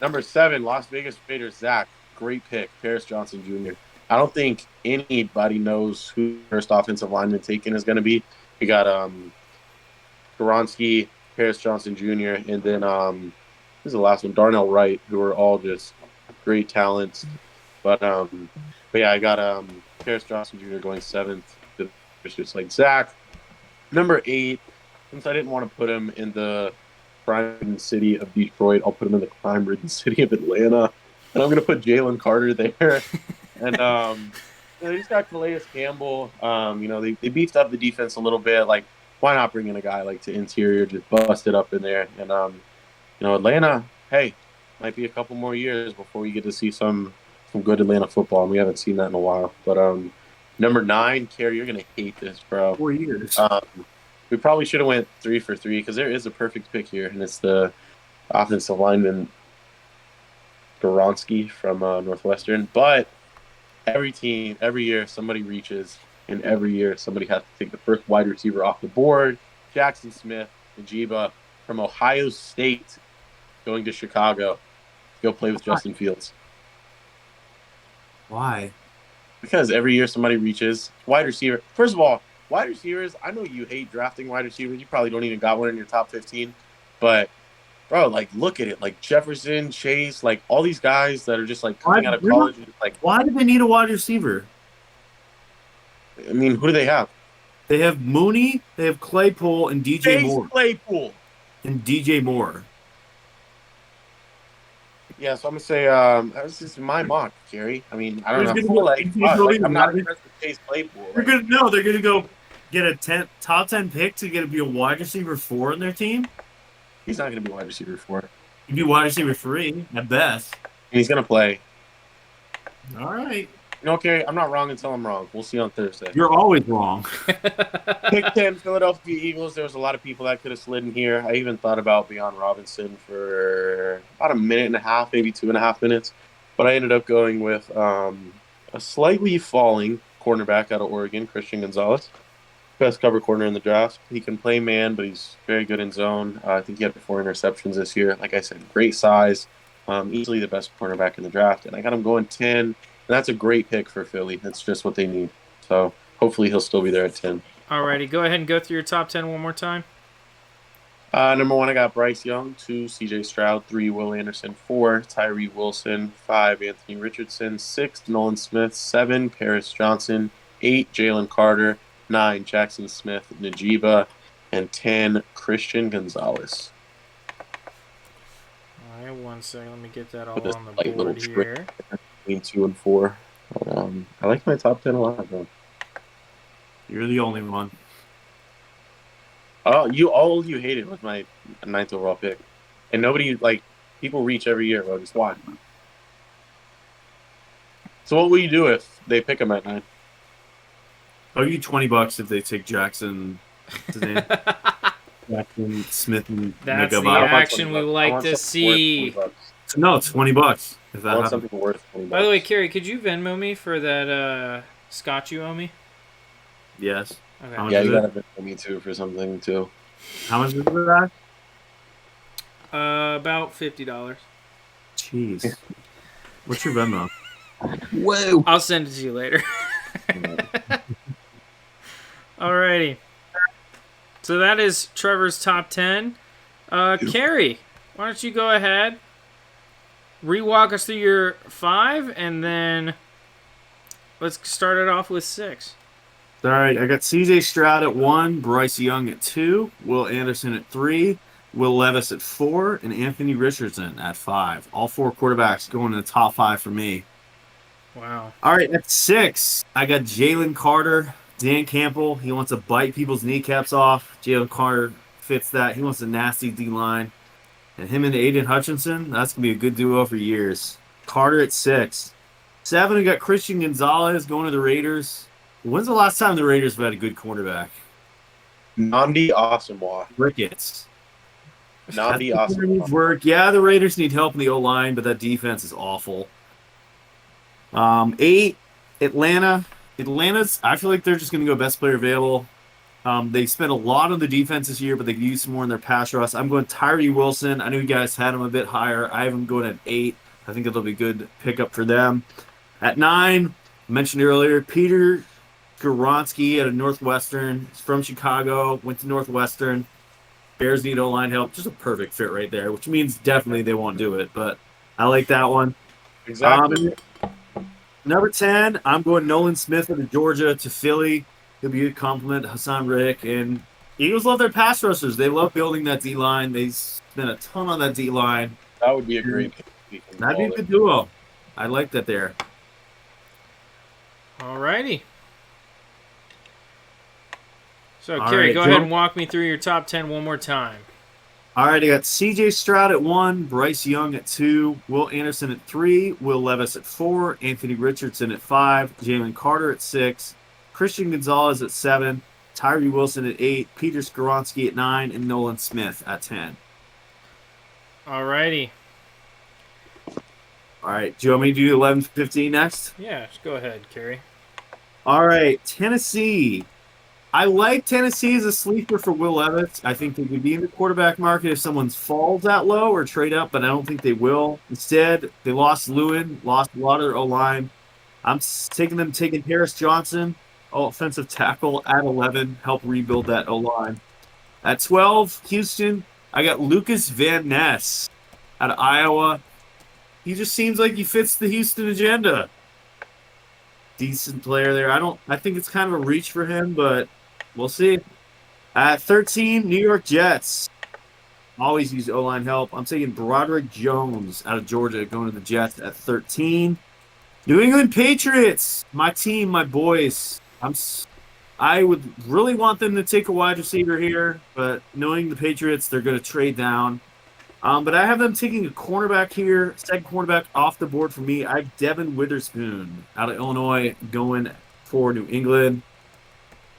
S2: Number 7, Las Vegas Raiders, Zach. Great pick, Paris Johnson Jr. I don't think anybody knows who the first offensive lineman taken is going to be. We got Skoronski, Paris Johnson Jr., and then this is the last one, Darnell Wright, who are all just great talents. But yeah, I got Paris Johnson Jr. going seventh. It's just like Zach, number 8. Since I didn't want to put him in the crime-ridden city of Detroit, I'll put him in the crime-ridden city of Atlanta, and I'm gonna put Jalen Carter there. And they just got Calais Campbell. They beefed up the defense a little bit. Like, why not bring in a guy like to interior, just bust it up in there? And Atlanta, hey, might be a couple more years before we get to see some good Atlanta football, and we haven't seen that in a while. But number 9, Kerry, you're gonna hate this, bro.
S3: 4 years.
S2: We probably should have went 3 for 3 because there is a perfect pick here, and it's the offensive lineman Goronsky from Northwestern. But every team, every year, somebody reaches, and every year somebody has to take the first wide receiver off the board. Jackson Smith, Najiba from Ohio State, going to Chicago to go play with Justin Fields.
S3: Why?
S2: Because every year somebody reaches. Wide receiver. First of all, wide receivers, I know you hate drafting wide receivers. You probably don't even got one in your top 15. But, bro, like, look at it. Like, Jefferson, Chase, like, all these guys that are just, like, coming out of college.
S3: Why do they need a wide receiver?
S2: I mean, who do they have?
S3: They have Mooney, they have Claypool, and DJ Moore.
S2: Claypool.
S3: And DJ Moore.
S2: Yeah, so I'm going to say this is my mock, Kerry. I mean, I don't know. I'm not impressed with Chase Claypool.
S3: They're going to go get a top 10 pick to be a wide receiver 4 in their team?
S2: He's not going to be wide receiver 4.
S3: He'd be wide receiver 3 at best.
S2: And he's going to play.
S3: All right.
S2: Kerry, I'm not wrong until I'm wrong. We'll see on Thursday.
S3: You're always wrong.
S2: Pick 10, Philadelphia Eagles. There was a lot of people that could have slid in here. I even thought about Bijan Robinson for about a minute and a half, maybe 2.5 minutes. But I ended up going with a slightly falling cornerback out of Oregon, Christian Gonzalez. Best cover corner in the draft. He can play man, but he's very good in zone. I think he had 4 interceptions this year. Like I said, great size. Easily the best cornerback in the draft. And I got him going 10. And that's a great pick for Philly. That's just what they need. So hopefully he'll still be there at 10.
S1: Alrighty, go ahead and go through your top 10 one more time.
S2: Number 1, I got Bryce Young. 2, C.J. Stroud. 3, Will Anderson. 4, Tyree Wilson. 5, Anthony Richardson. 6, Nolan Smith. 7, Paris Johnson. 8, Jalen Carter. 9, Jackson Smith, Najiba. And 10, Christian Gonzalez.
S1: All right, 1 second. Let me get that all
S2: With
S1: on the board here.
S2: Between 2 and 4. I like my top 10 a lot, though.
S3: You're the only one.
S2: Oh, all you hated was my 9th overall pick. And nobody, people reach every year, bro. Just watch. So what will you do if they pick him at 9?
S3: I'll give you $20 if they take Jackson. What's his name? Jackson Smith and
S1: that's the action we like to see.
S3: No, $20. If that
S2: I want something worth $20.
S1: By the way, Kerry, could you Venmo me for that scotch you owe me?
S3: Yes.
S1: Okay.
S2: Yeah, you gotta Venmo me too for something too.
S3: How much is it for that?
S1: About $50.
S3: Jeez. What's your Venmo?
S2: Whoa!
S1: I'll send it to you later. Alrighty. So that is Trevor's top 10. Kerry, why don't you go ahead, rewalk us through your 5, and then let's start it off with 6.
S3: All right, I got CJ Stroud at 1, Bryce Young at 2, Will Anderson at 3, Will Levis at 4, and Anthony Richardson at 5. All 4 quarterbacks going in the top 5 for me.
S1: Wow.
S3: All right, at 6, I got Jalen Carter, Dan Campbell. He wants to bite people's kneecaps off. Jalen Carter fits that. He wants a nasty D-line. And him and Aiden Hutchinson, that's going to be a good duo for years. Carter at 6. 7, we got Christian Gonzalez going to the Raiders. When's the last time the Raiders have had a good cornerback?
S2: Nnamdi Asomugha.
S3: Ricketts.
S2: Nnamdi Asomugha.
S3: Work. Yeah, the Raiders need help in the O-line, but that defense is awful. 8, Atlanta. Atlanta's, I feel like they're just going to go best player available. They spent a lot on the defense this year, but they could use some more in their pass rush. I'm going Tyree Wilson. I know you guys had him a bit higher. I have him going at 8. I think it'll be a good pickup for them. At 9, I mentioned earlier, Peter Goronsky out of Northwestern. He's from Chicago, went to Northwestern. Bears need O-line help. Just a perfect fit right there, which means definitely they won't do it. But I like that one.
S2: Exactly.
S3: Number 10, I'm going Nolan Smith of Georgia to Philly. He'll be a compliment to Hassan Reddick. And Eagles love their pass rushers. They love building that D-line. They spent a ton on that D-line.
S2: That would be a great pick.
S3: That'd be a good duo. I like that there.
S1: Alrighty. So,
S3: All
S1: Kerry,
S3: right,
S1: go
S3: Joe.
S1: ahead and walk me through your top 10 one more time.
S3: All right, I got C.J. Stroud at 1, Bryce Young at 2, Will Anderson at 3, Will Levis at 4, Anthony Richardson at 5, Jalen Carter at 6, Christian Gonzalez at 7, Tyree Wilson at 8, Peter Skoronski at 9, and Nolan Smith at 10.
S1: Alrighty.
S3: All right, do you want me to do 11, 15 next?
S1: Yeah, go ahead, Kerry.
S3: All right, Tennessee. I like Tennessee as a sleeper for Will Levis. I think they could be in the quarterback market if someone falls that low or trade up, but I don't think they will. Instead, they lost Lewin, lost a lot of their O-line. I'm taking Harris Johnson, offensive tackle, at 11, help rebuild that O-line. At 12, Houston, I got Lucas Van Ness out of Iowa. He just seems like he fits the Houston agenda. Decent player there. I think it's kind of a reach for him, but we'll see. At 13, New York Jets. Always use O-line help. I'm taking Broderick Jones out of Georgia going to the Jets at 13. New England Patriots. My team, my boys. I would really want them to take a wide receiver here, but knowing the Patriots, they're going to trade down. But I have them taking a cornerback here, second cornerback off the board for me. I have Devin Witherspoon out of Illinois going for New England.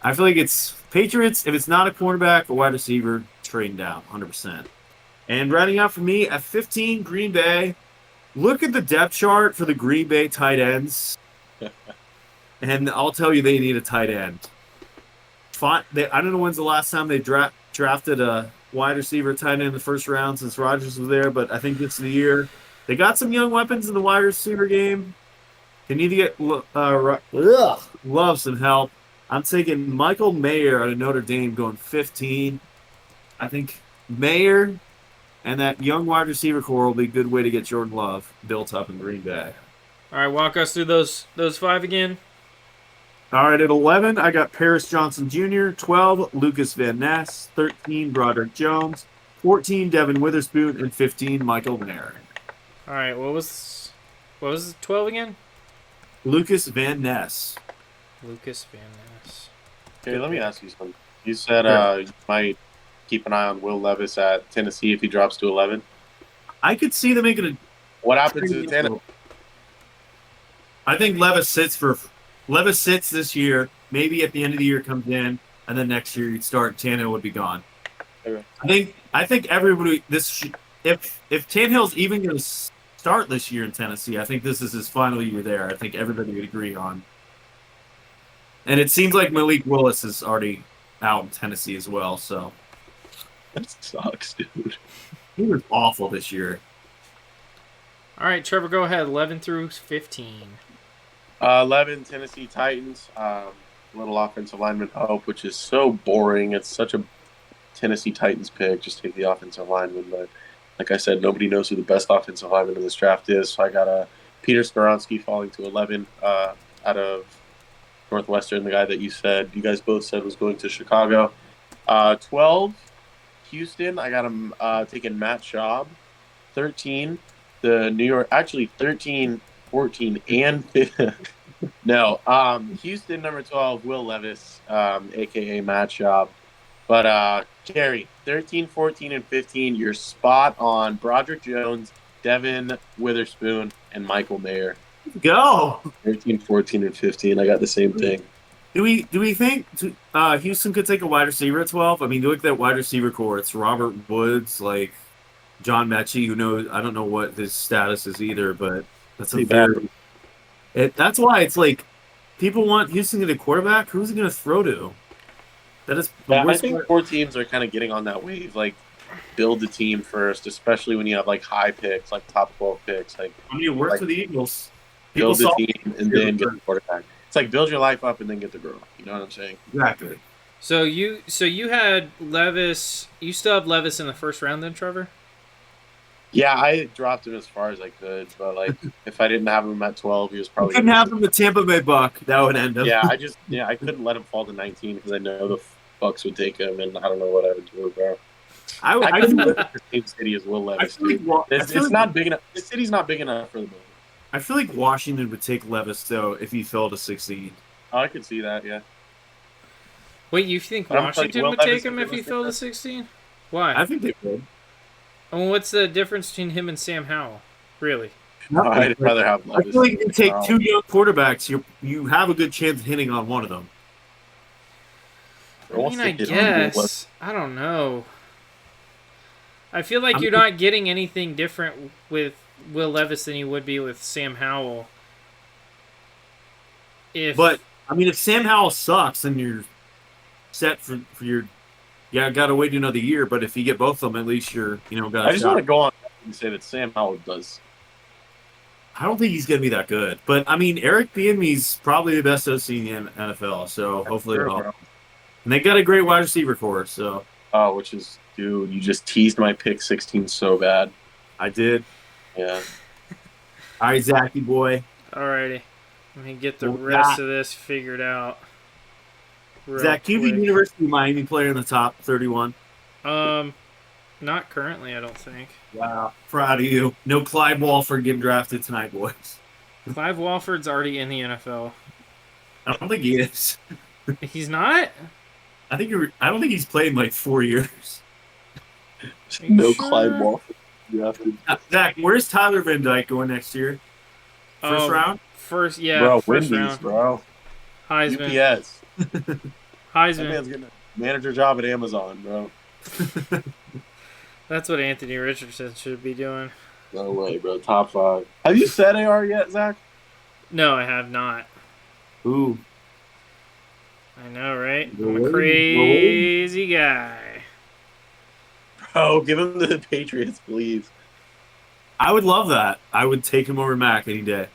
S3: I feel like it's Patriots. If it's not a cornerback, a wide receiver, trading down 100%. And rounding out for me at 15, Green Bay. Look at the depth chart for the Green Bay tight ends. And I'll tell you, they need a tight end. I don't know when's the last time they drafted a wide receiver tight end in the first round since Rodgers was there, but I think this is the year. They got some young weapons in the wide receiver game. They need to get Love some help. I'm taking Michael Mayer out of Notre Dame going 15. I think Mayer and that young wide receiver core will be a good way to get Jordan Love built up in Green Bay.
S1: All right, walk us through those 5 again.
S3: All right, at 11, I got Paris Johnson Jr., 12, Lucas Van Ness, 13, Broderick Jones, 14, Devin Witherspoon, and 15, Michael Mayer.
S1: All right, what was 12 again?
S3: Lucas Van Ness.
S1: Lucas Van Ness.
S2: Okay, let me ask you something. You said you might keep an eye on Will Levis at Tennessee if he drops to 11.
S3: I could see them making a...
S2: What happens to Tennessee?
S3: I think Levis sits this year, maybe at the end of the year comes in, and then next year you'd start, Tannehill would be gone.
S2: Okay.
S3: I think everybody if Tannehill's even going to start this year in Tennessee, I think this is his final year there. I think everybody would agree on. And it seems like Malik Willis is already out in Tennessee as well, so
S2: That sucks, dude.
S3: he was awful this year.
S1: All right, Trevor, go ahead. 11 through 15.
S2: 11, Tennessee Titans. Little offensive lineman hope, which is so boring. It's such a Tennessee Titans pick. Just take the offensive lineman. But like I said, nobody knows who the best offensive lineman in this draft is. So I got Peter Skoronski falling to 11 out of Northwestern, the guy that you guys both said was going to Chicago. 12, Houston. I got him taking Matt Schaub. 13, the New York. Actually, 13, 14, and 15. No, Houston, number 12, Will Levis, a.k.a. Matt Schaub. But, Kerry, 13, 14, and 15, you're spot on. Broderick Jones, Devin Witherspoon, and Michael Mayer.
S3: Go!
S2: 13, 14, and 15. I got the same thing.
S3: Do we think Houston could take a wide receiver at 12? I mean, look at that wide receiver core. It's Robert Woods, like John Mechie, who knows, I don't know what his status is either, but that's a very... That's why it's like people want Houston to get a quarterback. Who's he going to throw to? That is.
S2: I think 4 teams are kind of getting on that wave. Like, build the team first, especially when you have like high picks, like top 12 picks. Like,
S3: I mean, it works for the Eagles.
S2: Build the team and then get the quarterback. It's like build your life up and then get the girl. You know what I'm saying?
S3: Exactly.
S1: So you had Levis. You still have Levis in the first round, then, Trevor?
S2: Yeah, I dropped him as far as I could, but like if I didn't have him at 12, he was
S3: You
S2: probably
S3: couldn't
S2: going to
S3: have
S2: be.
S3: him the Tampa Bay Buck. That would end him.
S2: I couldn't let him fall to 19 because I know the Bucks would take him, and I don't know what I would do, bro. I
S3: I
S2: couldn't
S3: feel,
S2: live in the same city as Will
S3: I
S2: Levis,
S3: feel like
S2: dude.
S3: Wa-
S2: It's not big enough. This city's not big enough for the both.
S3: I feel like Washington would take Levis though if he fell to 16.
S2: Oh, I could see that, yeah.
S1: Wait, you think
S2: But I'm like,
S1: Washington
S2: Will
S1: would
S2: Levis
S1: take him
S2: is
S1: if he fell to
S2: realistic.
S1: 16? Why?
S3: I think they would.
S1: Well, what's the difference between him and Sam Howell? Really?
S2: I'd rather have
S3: I
S2: Levis.
S3: feel like if you take
S2: Wow.
S3: two young quarterbacks, you have a good chance of hitting on one of them.
S1: I mean, I guess. I don't know. I feel like
S3: I'm-
S1: you're not getting anything different with Will Levis than you would be with Sam Howell.
S3: But I mean, if Sam Howell sucks, then you're set for your. Yeah, got to wait another year. But if you get both of them, at least you're got.
S2: I just want to go on and say that Sam Howell does.
S3: I don't think he's going to be that good. But I mean, Eric Bieniemy's probably the best OC in the NFL. So hopefully it'll help. And they got a great wide receiver core. So
S2: Which is, dude, you just teased my pick 16 so bad.
S3: I did.
S2: Yeah.
S3: All right, Zachy boy.
S1: Alrighty. Let me get the
S3: Well,
S1: rest of this figured out. real
S3: Zach, QB
S1: quick.
S3: University of Miami player in the top 31.
S1: Not currently, I don't think.
S3: Wow, proud of you. No Clyde Walford getting drafted tonight, boys.
S1: Clive Walford's already in the NFL.
S3: I don't think he is.
S1: He's not?
S3: I don't think he's played in like 4 years.
S2: No
S1: sure?
S2: Clyde Walford drafted.
S3: Zach, where's Tyler Van Dyke going next year? First round?
S1: First, yeah,
S2: Bro,
S1: first
S2: Wendy's,
S1: round.
S2: bro.
S1: Heisman.
S2: UPS. That
S1: Heisman.
S2: man's getting a manager job at Amazon, bro.
S1: That's what Anthony Richardson should be doing.
S2: No way, bro. Top 5. Have you said AR yet, Zach?
S1: No, I have not.
S3: Ooh.
S1: I know, right? I'm
S3: Really?
S1: a crazy guy.
S2: Bro, give him to the Patriots, please.
S3: I would love that. I would take him over Mac any day.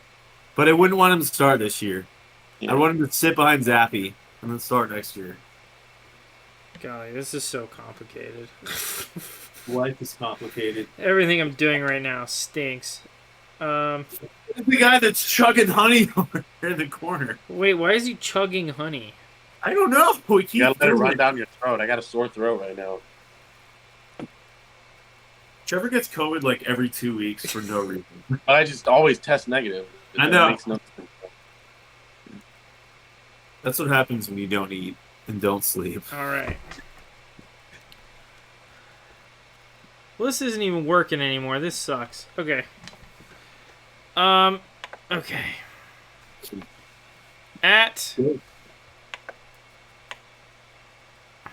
S3: But I wouldn't want him to start this year.
S2: Yeah.
S3: I want him to sit behind Zappy and then start next year.
S1: Golly, this is so complicated.
S3: Life is complicated.
S1: Everything I'm doing right now stinks.
S3: The guy that's chugging honey over there in the corner.
S1: Wait, why is he chugging honey?
S3: I don't know. We keep
S2: You gotta let it
S3: doing
S2: run
S3: it.
S2: down your throat. I got a sore throat right now.
S3: Trevor gets COVID like every 2 weeks for no reason.
S2: But I just always test negative.
S3: I
S2: That
S3: know.
S2: makes no sense.
S3: That's what happens when you don't eat and don't sleep.
S1: All right. Well, this isn't even working anymore. This sucks. Okay. Okay.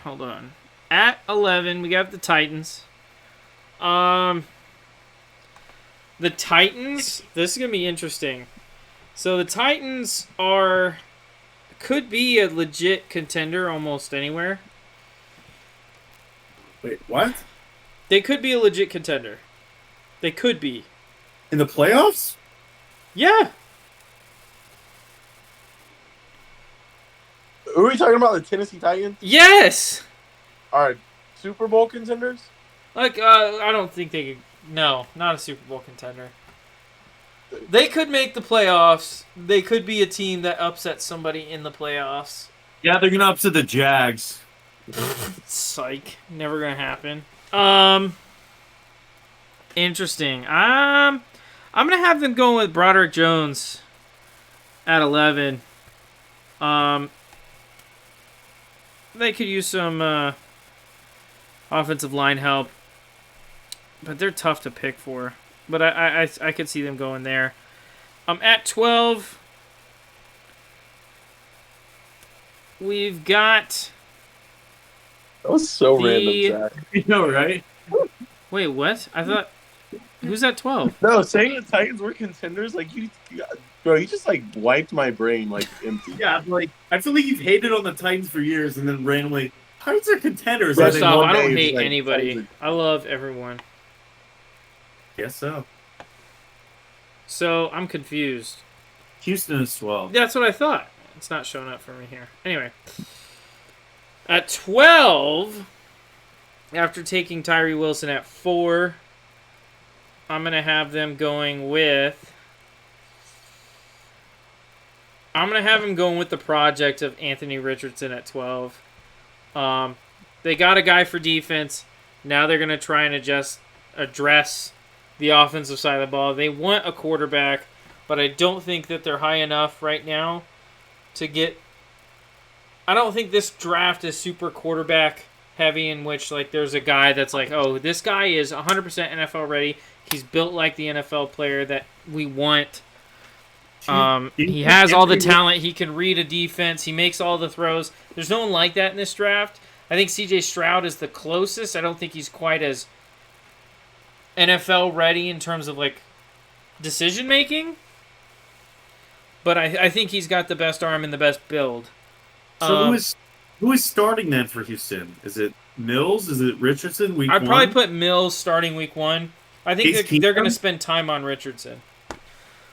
S1: Hold on. At 11, we got the Titans. The Titans, this is going to be interesting. So the Titans could be a legit contender almost anywhere.
S3: Wait, what?
S1: They could be a legit contender. They could be.
S3: In the playoffs?
S1: Yeah.
S2: Who are we talking about? The Tennessee Titans?
S1: Yes.
S2: All right. Super Bowl contenders?
S1: Like, I don't think they could. No, not a Super Bowl contender. They could make the playoffs. They could be a team that upsets somebody in the playoffs.
S3: Yeah, they're gonna upset the Jags.
S1: Psych. Never gonna happen. Interesting. I'm gonna have them going with Broderick Jones at 11. They could use some offensive line help, but they're tough to pick for. But I could see them going there. At 12, we've got
S2: That was so
S1: The-
S2: random, Zach.
S3: You know, right?
S1: Wait, what? I thought who's at 12?
S2: No, saying the Titans were contenders, like bro, you just like wiped my brain like empty.
S3: Yeah, like I feel like you've hated on the Titans for years, and then randomly Titans are contenders.
S2: Right.
S1: First off,
S2: one
S1: I don't
S2: day
S1: hate
S2: it's like
S1: anybody.
S2: Titans
S1: I love everyone.
S3: Guess so.
S1: So I'm confused.
S3: Houston is 12.
S1: That's what I thought. It's not showing up for me here. Anyway. At 12, after taking Tyree Wilson at 4, I'm going to have them going with... I'm going to have him going with the project of Anthony Richardson at 12. They got a guy for defense. Now they're going to try and address the offensive side of the ball. They want a quarterback, but I don't think that they're high enough right now to get... I don't think this draft is super quarterback heavy, in which like there's a guy that's like, oh, this guy is 100% NFL ready. He's built like the NFL player that we want. He has all the talent. He can read a defense. He makes all the throws. There's no one like that in this draft. I think C.J. Stroud is the closest. I don't think he's quite as NFL ready in terms of like decision making. But I think he's got the best arm and the best build.
S3: So who is starting then for Houston? Is it Mills? Is it Richardson?
S1: I'd probably put Mills starting week 1. I think they're going to spend time on Richardson.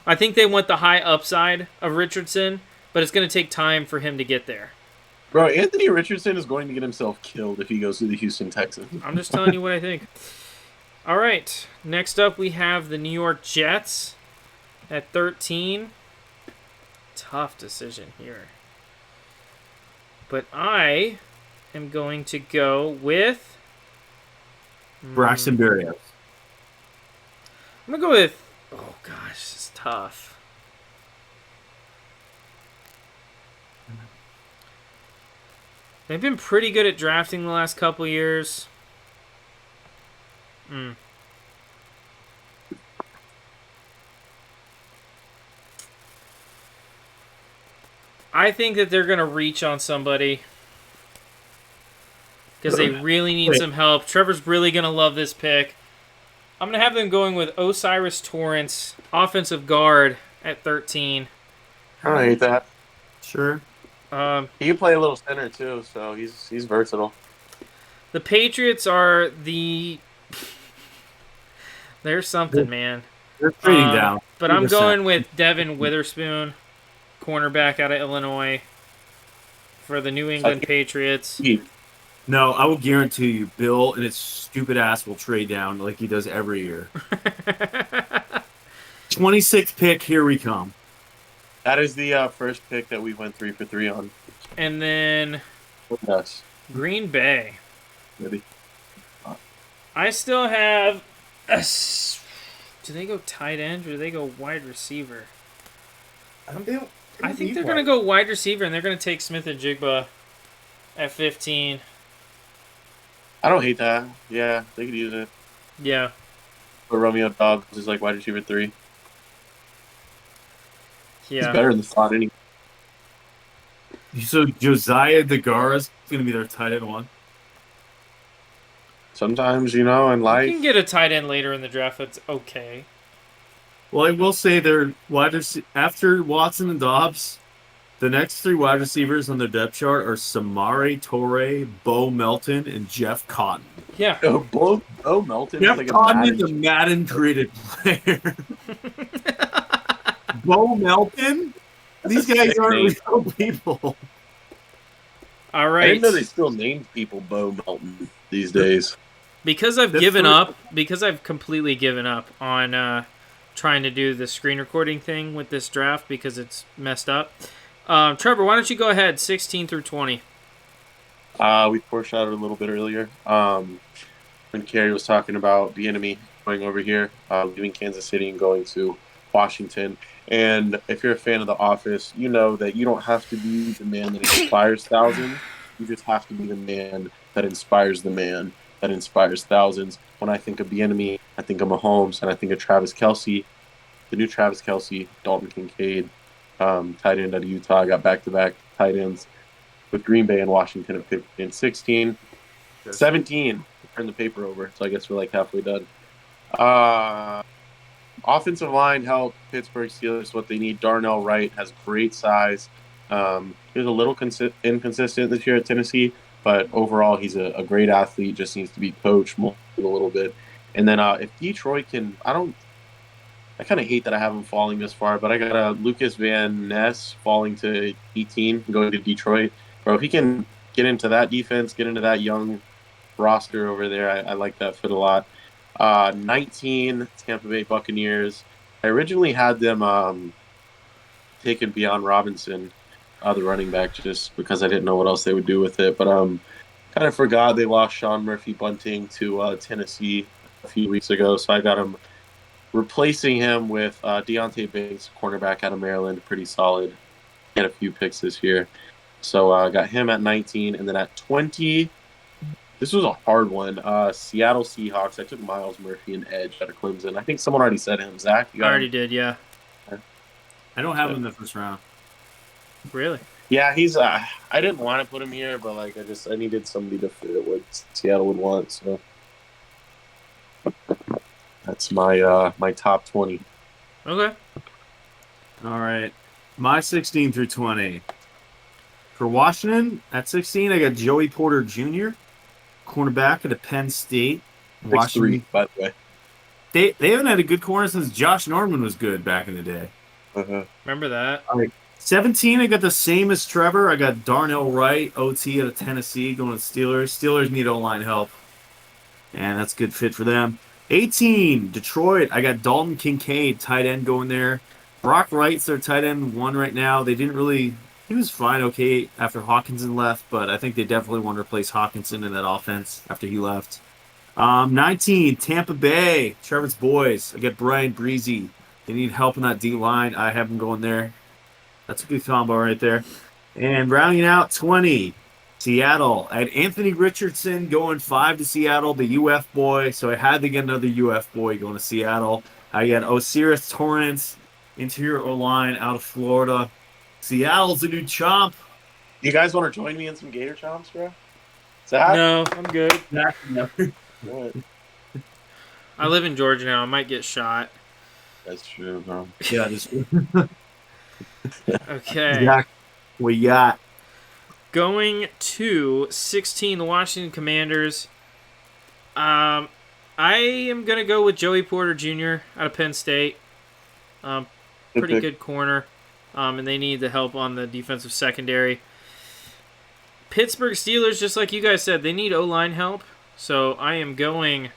S1: I think they want the high upside of Richardson, but it's going to take time for him to get there.
S2: Bro, Anthony Richardson is going to get himself killed if he goes to the Houston Texans.
S1: I'm just telling you what I think. All right. Next up, we have the New York Jets at 13. Tough decision here. But I am going to go with...
S3: Braxton Berrios.
S1: I'm going to go with... Oh, gosh, this is tough. They've been pretty good at drafting the last couple years. I think that they're going to reach on somebody because they really need some help. Trevor's really going to love this pick. I'm going to have them going with Osiris Torrance, offensive guard at 13.
S2: I don't hate that.
S3: Sure.
S2: He can play a little center too, so he's versatile.
S1: The Patriots are the... There's something, man.
S3: They're trading down.
S1: But I'm going with Devin Witherspoon, cornerback out of Illinois, for the New England Patriots.
S3: No, I will guarantee you, Bill and his stupid ass will trade down like he does every year. 26th pick, here we come.
S2: That is the first pick that we went 3 for 3 on.
S1: And then
S2: Yes.
S1: Green Bay.
S2: Maybe.
S1: I still have... Do they go tight end or do they go wide receiver? I think they're going to go wide receiver, and they're going to take Smith and Jigba at 15.
S2: I don't hate that. Yeah, they could use it.
S1: Yeah.
S2: But Romeo Dobbs is like wide receiver 3.
S1: Yeah.
S2: He's better in the slot anyway.
S3: So Josiah DeGara is going to be their tight end 1?
S2: Sometimes, in life...
S1: You can get a tight end later in the draft that's okay.
S3: Well, I will say they're after Watson and Dobbs, the next 3 wide receivers on their depth chart are Samari Torre, Bo Melton, and Jeff Cotton.
S1: Yeah.
S2: Bo Melton.
S3: Jeff Cotton is a Madden created player. Bo Melton? These guys aren't real people.
S1: All right.
S2: I didn't know they still named people Bo Melton these days.
S1: Because I've completely given up on trying to do the screen recording thing with this draft because it's messed up. Trevor, why don't you go ahead, 16 through 20?
S2: We foreshadowed a little bit earlier when Kerry was talking about the enemy going over here, leaving Kansas City and going to Washington. And if you're a fan of The Office, you know that you don't have to be the man that inspires thousands. You just have to be the man that inspires the man that inspires thousands. When I think of the enemy, I think of Mahomes, and I think of Travis Kelce, the new Travis Kelce, Dalton Kincaid, tight end out of Utah. I got back-to-back tight ends with Green Bay and Washington at 15 and 16. 17, turn the paper over, so I guess we're like halfway done. Offensive line help Pittsburgh Steelers what they need. Darnell Wright has great size. He was a little inconsistent this year at Tennessee, but overall he's a great athlete. Just needs to be coached more a little bit. And then if Detroit can, I kind of hate that I have him falling this far, but I got Lucas Van Ness falling to 18 and going to Detroit. Bro, if he can get into that defense, get into that young roster over there. I like that fit a lot. 19 Tampa Bay Buccaneers. I originally had them taken beyond Robinson, the running back, just because I didn't know what else they would do with it. But kind of forgot they lost Sean Murphy Bunting to Tennessee a few weeks ago, so I got him replacing him with Deontay Banks, cornerback out of Maryland, pretty solid. He had a few picks this year. So I got him at 19. And then at 20, this was a hard one. Seattle Seahawks. I took Miles Murphy and edge out of Clemson. I think someone already said him. Zach, you
S1: I
S2: got
S1: already
S2: him?
S1: did, yeah.
S3: I don't have him in the first round.
S1: Really?
S2: Yeah, he's. I didn't want to put him here, but like I needed somebody to fit what Seattle would want. So that's my top 20.
S1: Okay.
S3: All right. My 16 through 20. For Washington, at 16, I got Joey Porter Jr., cornerback at Penn State.
S2: 6'3", by the way.
S3: They haven't had a good corner since Josh Norman was good back in the day.
S2: Uh-huh.
S1: Remember that?
S3: All right. 17, I got the same as Trevor. I got Darnell Wright, OT out of Tennessee, going to Steelers. Steelers need O-line help, and that's a good fit for them. 18, Detroit, I got Dalton Kincaid, tight end, going there. Brock Wright's their tight end one right now. They didn't really... He was fine, okay, after Hawkinson left, but I think they definitely want to replace Hawkinson in that offense after he left. 19, Tampa Bay, Trevor's boys. I got Brian Breezy. They need help in that D-line. I have him going there. That's a good combo right there. And rounding out 20, Seattle. I had Anthony Richardson going 5 to Seattle, the UF boy. So I had to get another UF boy going to Seattle. I got Osiris Torrance, interior O-line out of Florida. Seattle's the new chomp.
S2: You guys want to join me in some Gator chomps, bro? Zach?
S1: No, I'm good.
S3: No.
S2: What?
S1: I live in Georgia now. I might get shot.
S2: That's true, bro.
S3: Yeah, just
S1: Okay.
S3: Zach, we got.
S1: Going to 16, the Washington Commanders. I am going to go with Joey Porter Jr. out of Penn State. Pretty good corner. And they need the help on the defensive secondary. Pittsburgh Steelers, just like you guys said, they need O-line help. So I am going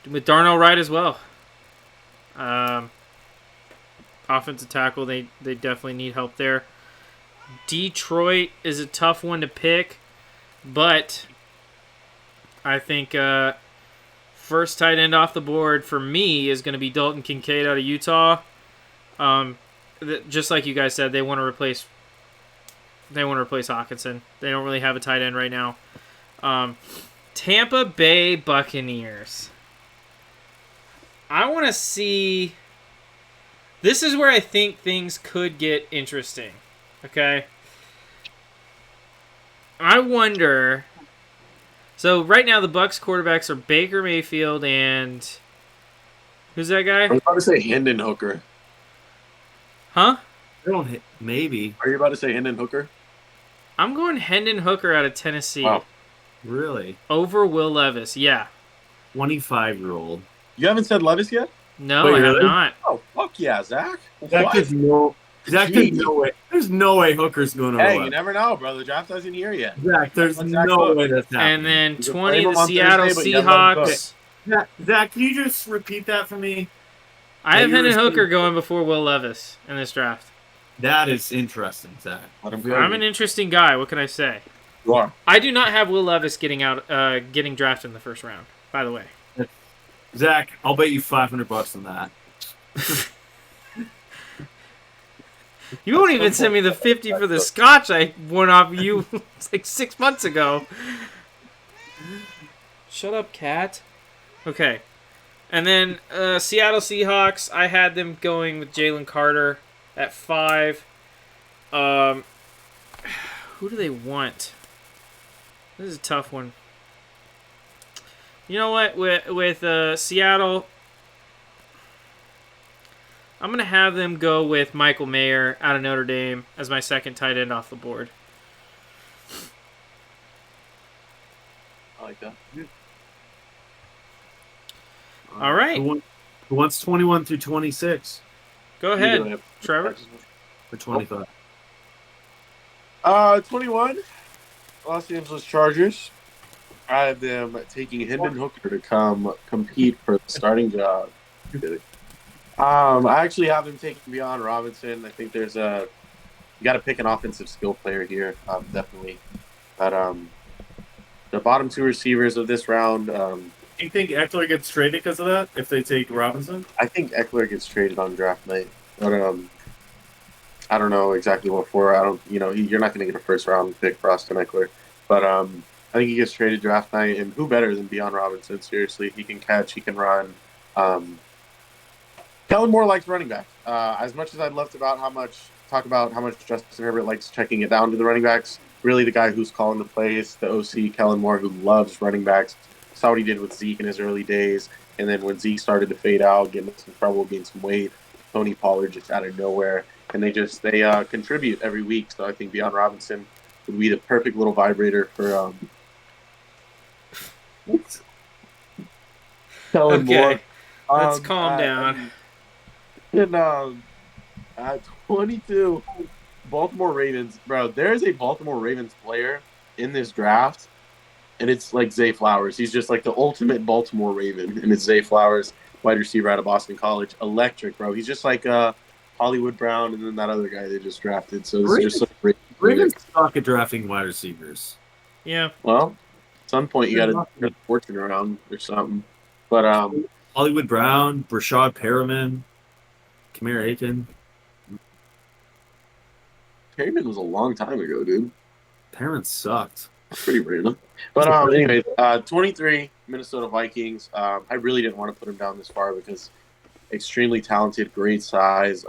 S1: with Darnell Wright as well. Offensive tackle, they definitely need help there. Detroit is a tough one to pick, but I think first tight end off the board for me is going to be Dalton Kincaid out of Utah. Just like you guys said, they want to replace Hawkinson. They don't really have a tight end right now. Tampa Bay Buccaneers. I want to see. This is where I think things could get interesting. Okay. I wonder. So right now the Bucs quarterbacks are Baker Mayfield and who's that guy?
S2: I was about to say Hendon Hooker.
S1: Huh?
S3: Maybe.
S2: Are you about to say Hendon Hooker?
S1: I'm going Hendon Hooker out of Tennessee.
S2: Wow.
S3: Really?
S1: Over Will Levis. Yeah.
S3: 25-year-old.
S2: You haven't said Levis yet?
S1: No,
S3: Wait,
S1: I have
S3: really?
S1: not.
S2: Oh, fuck yeah, Zach.
S3: Zach,
S2: What?
S3: there's no way. There's no way Hooker's going to
S2: Hey,
S3: roll.
S2: you never know, bro. The draft doesn't here yet.
S3: Zach, there's
S2: Let Zach
S3: no
S2: cook.
S3: way that's happening.
S1: And then
S2: You can
S1: 20,
S2: blame
S1: the
S2: him on
S1: Seattle
S2: Thursday, but you have let him
S1: Seahawks.
S3: Zach, can you just repeat that for me?
S1: I have
S3: Yeah,
S1: Hendon
S3: you're
S1: Hooker going before Will Levis in this draft.
S3: That is interesting, Zach.
S2: Let him go.
S1: I'm an interesting guy. What can I say?
S2: You are.
S1: I do not have Will Levis getting drafted in the first round, by the way.
S3: Zach, I'll bet you $500 on that.
S1: You won't even send me the 50 for the scotch I won off you like 6 months ago. Shut up, cat. Okay. And then Seattle Seahawks, I had them going with Jalen Carter at 5. Who do they want? This is a tough one. You know what? With Seattle, I'm going to have them go with Michael Mayer out of Notre Dame as my second tight end off the board.
S2: I like that.
S1: All right.
S3: Who wants 21 through 26?
S1: Go ahead, Trevor.
S3: Or 25?
S2: 21, Los Angeles Chargers. I have them taking Hendon Hooker to come compete for the starting job. Kidding. I actually have them taking Beyond Robinson. I think there's you got to pick an offensive skill player here, definitely. But the bottom two receivers of this round,
S3: Do you think Eckler gets traded because of that if they take Robinson?
S2: I think Eckler gets traded on draft night. But I don't know exactly what for. I don't, you're not going to get a first round pick for Austin Eckler. But I think he gets traded draft night, and who better than Beyond Robinson? Seriously, he can catch, he can run. Kellen Moore likes running back. As much as I'd love to talk about how much Justin Herbert likes checking it down to the running backs, really the guy who's calling the plays, the OC, Kellen Moore, who loves running backs. Saw what he did with Zeke in his early days, and then when Zeke started to fade out, getting some trouble, getting some weight, Tony Pollard just out of nowhere, and they contribute every week. So I think Beyond Robinson would be the perfect little vibrator for Kellen Moore.
S1: Let's calm down.
S2: And at 22, Baltimore Ravens, bro. There's a Baltimore Ravens player in this draft, and it's like Zay Flowers. He's just like the ultimate Baltimore Raven, and it's Zay Flowers, wide receiver out of Boston College. Electric, bro. He's just like Hollywood Brown, and then that other guy they just drafted. So this is just like great.
S3: Ravens suck at drafting wide receivers.
S1: Yeah.
S2: Well, at some point you got to turn the fortune around or something. But
S3: Hollywood Brown, Brashad Perriman, Kamar Aiken.
S2: Perryman was a long time ago, dude.
S3: Perriman sucked.
S2: Pretty random. But anyways, 23 Minnesota Vikings. I really didn't want to put him down this far because extremely talented, great size,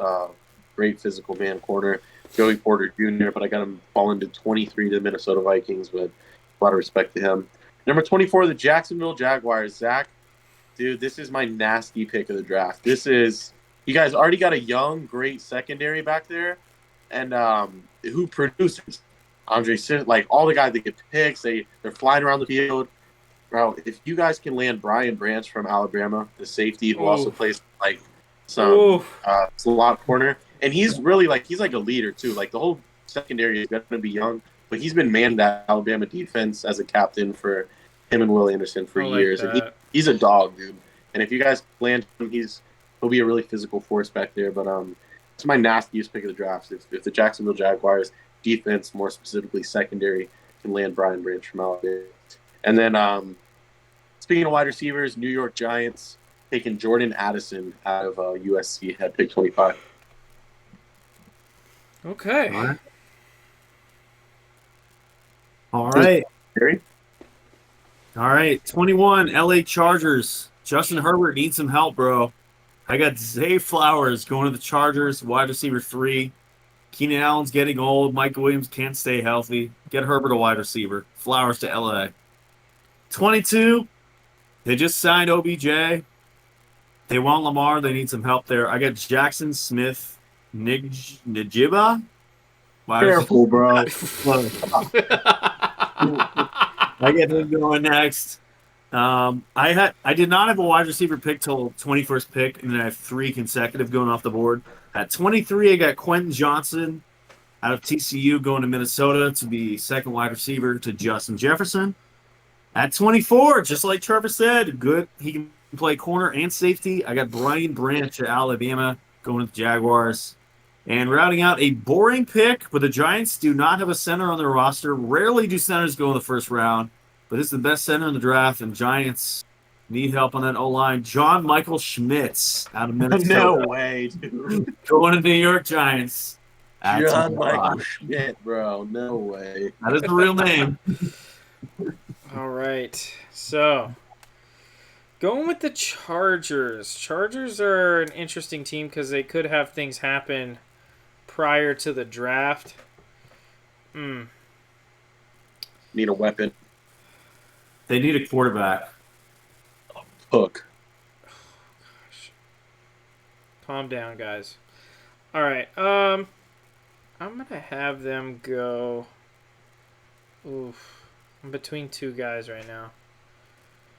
S2: great physical man corner, Joey Porter Jr. But I got him falling to 23 to the Minnesota Vikings, but a lot of respect to him. Number 24, the Jacksonville Jaguars. Zach, dude, this is my nasty pick of the draft. You guys already got a young, great secondary back there, and who produces? Andre, like all the guys that get picks, they're flying around the field. Bro, if you guys can land Brian Branch from Alabama, the safety who also plays like some slot corner, and he's like a leader too. Like the whole secondary is going to be young, but he's been manned that Alabama defense as a captain for him and Will Anderson for years, and he's a dog, dude. And if you guys land him, he'll be a really physical force back there. But it's my nastiest pick of the draft. If the Jacksonville Jaguars defense, more specifically secondary, can land Brian Branch from Alabama. And then speaking of wide receivers, New York Giants taking Jordan Addison out of USC at pick 25.
S1: Okay.
S3: All right.
S2: Kerry?
S3: All right. 21, LA Chargers. Justin Herbert needs some help, bro. I got Zay Flowers going to the Chargers, wide receiver 3. Keenan Allen's getting old. Michael Williams can't stay healthy. Get Herbert a wide receiver. Flowers to LA. 22, they just signed OBJ. They want Lamar. They need some help there. I got Jackson Smith, Najiba.
S2: Careful, bro.
S3: I get him going next. I did not have a wide receiver pick till 21st pick, and then I have 3 consecutive going off the board. At 23, I got Quentin Johnson out of TCU going to Minnesota to be second wide receiver to Justin Jefferson. At 24, just like Trevor said, good. He can play corner and safety. I got Brian Branch at Alabama going to the Jaguars. And rounding out a boring pick, but the Giants do not have a center on their roster. Rarely do centers go in the first round, but it's the best center in the draft, and Giants need help on that O-line. John Michael Schmitz out of Minnesota.
S2: No way, dude.
S3: Going to New York Giants.
S2: John Michael Schmidt, bro. No way.
S3: That is the real name.
S1: All right. So, going with the Chargers. Chargers are an interesting team because they could have things happen prior to the draft.
S2: Need a weapon.
S3: They need a quarterback.
S2: Hook.
S1: Oh, gosh. Calm down, guys. All right. I'm gonna have them go. Oof. I'm between 2 guys right now.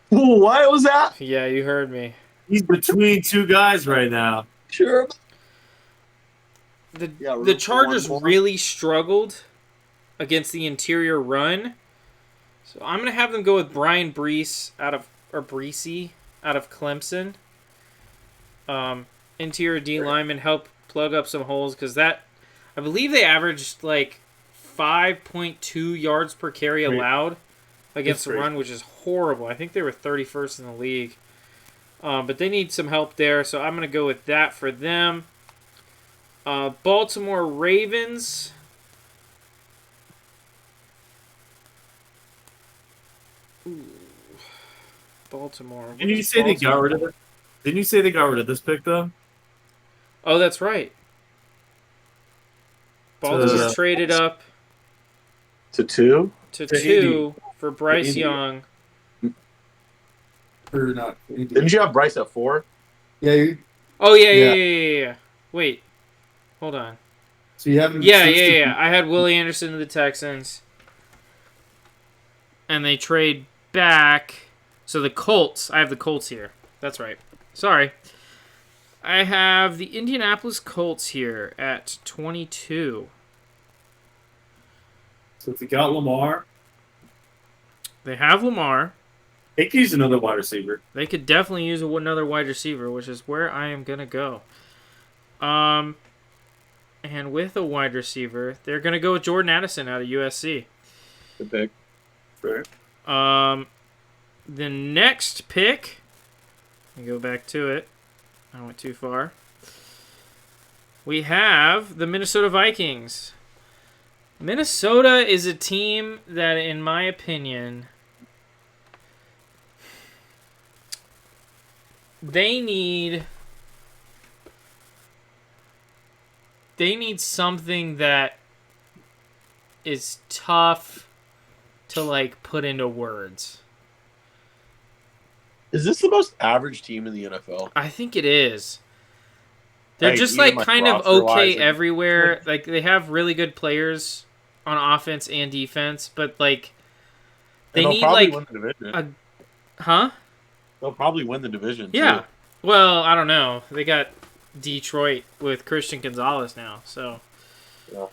S2: What was that?
S1: Yeah, you heard me.
S3: He's between 2 guys right now.
S2: Sure.
S1: The Chargers really struggled against the interior run. So I'm going to have them go with Brian Brees Breesy out of Clemson. Interior D lineman help plug up some holes because I believe they averaged like 5.2 yards per carry allowed against the run, which is horrible. I think they were 31st in the league. But they need some help there, so I'm going to go with that for them. Baltimore Ravens. Ooh. Baltimore.
S3: Didn't you say they got rid of it? Didn't you say they got rid of this pick though?
S1: Oh, that's right. Baltimore traded up
S2: to 2
S1: for Bryce Young.
S3: Or not?
S2: Didn't you have Bryce at 4?
S3: Yeah.
S1: Oh yeah. Wait, hold on.
S3: So you have
S1: Yeah. I had Willie Anderson to the Texans, and they trade back. So the Colts. I have the Colts here. That's right. Sorry. I have the Indianapolis Colts here at 22.
S3: So if they got Lamar,
S1: they have Lamar.
S3: They could use another wide receiver.
S1: They could definitely use another wide receiver, which is where I am gonna go. And with a wide receiver, they're gonna go with Jordan Addison out of USC.
S2: Good pick.
S3: Right.
S1: The next pick, let me go back to it. I went too far. We have the Minnesota Vikings. Minnesota is a team that, in my opinion, they need something that is tough to like put into words.
S2: Is this the most average team in the NFL?
S1: I think it is. They're just like kind of okay everywhere. Like they have really good players on offense and defense, but like they need like
S2: win the division.
S1: Huh?
S2: They'll probably win the division.
S1: Yeah.
S2: Too.
S1: Well, I don't know. They got Detroit with Christian Gonzalez now, so
S2: yeah.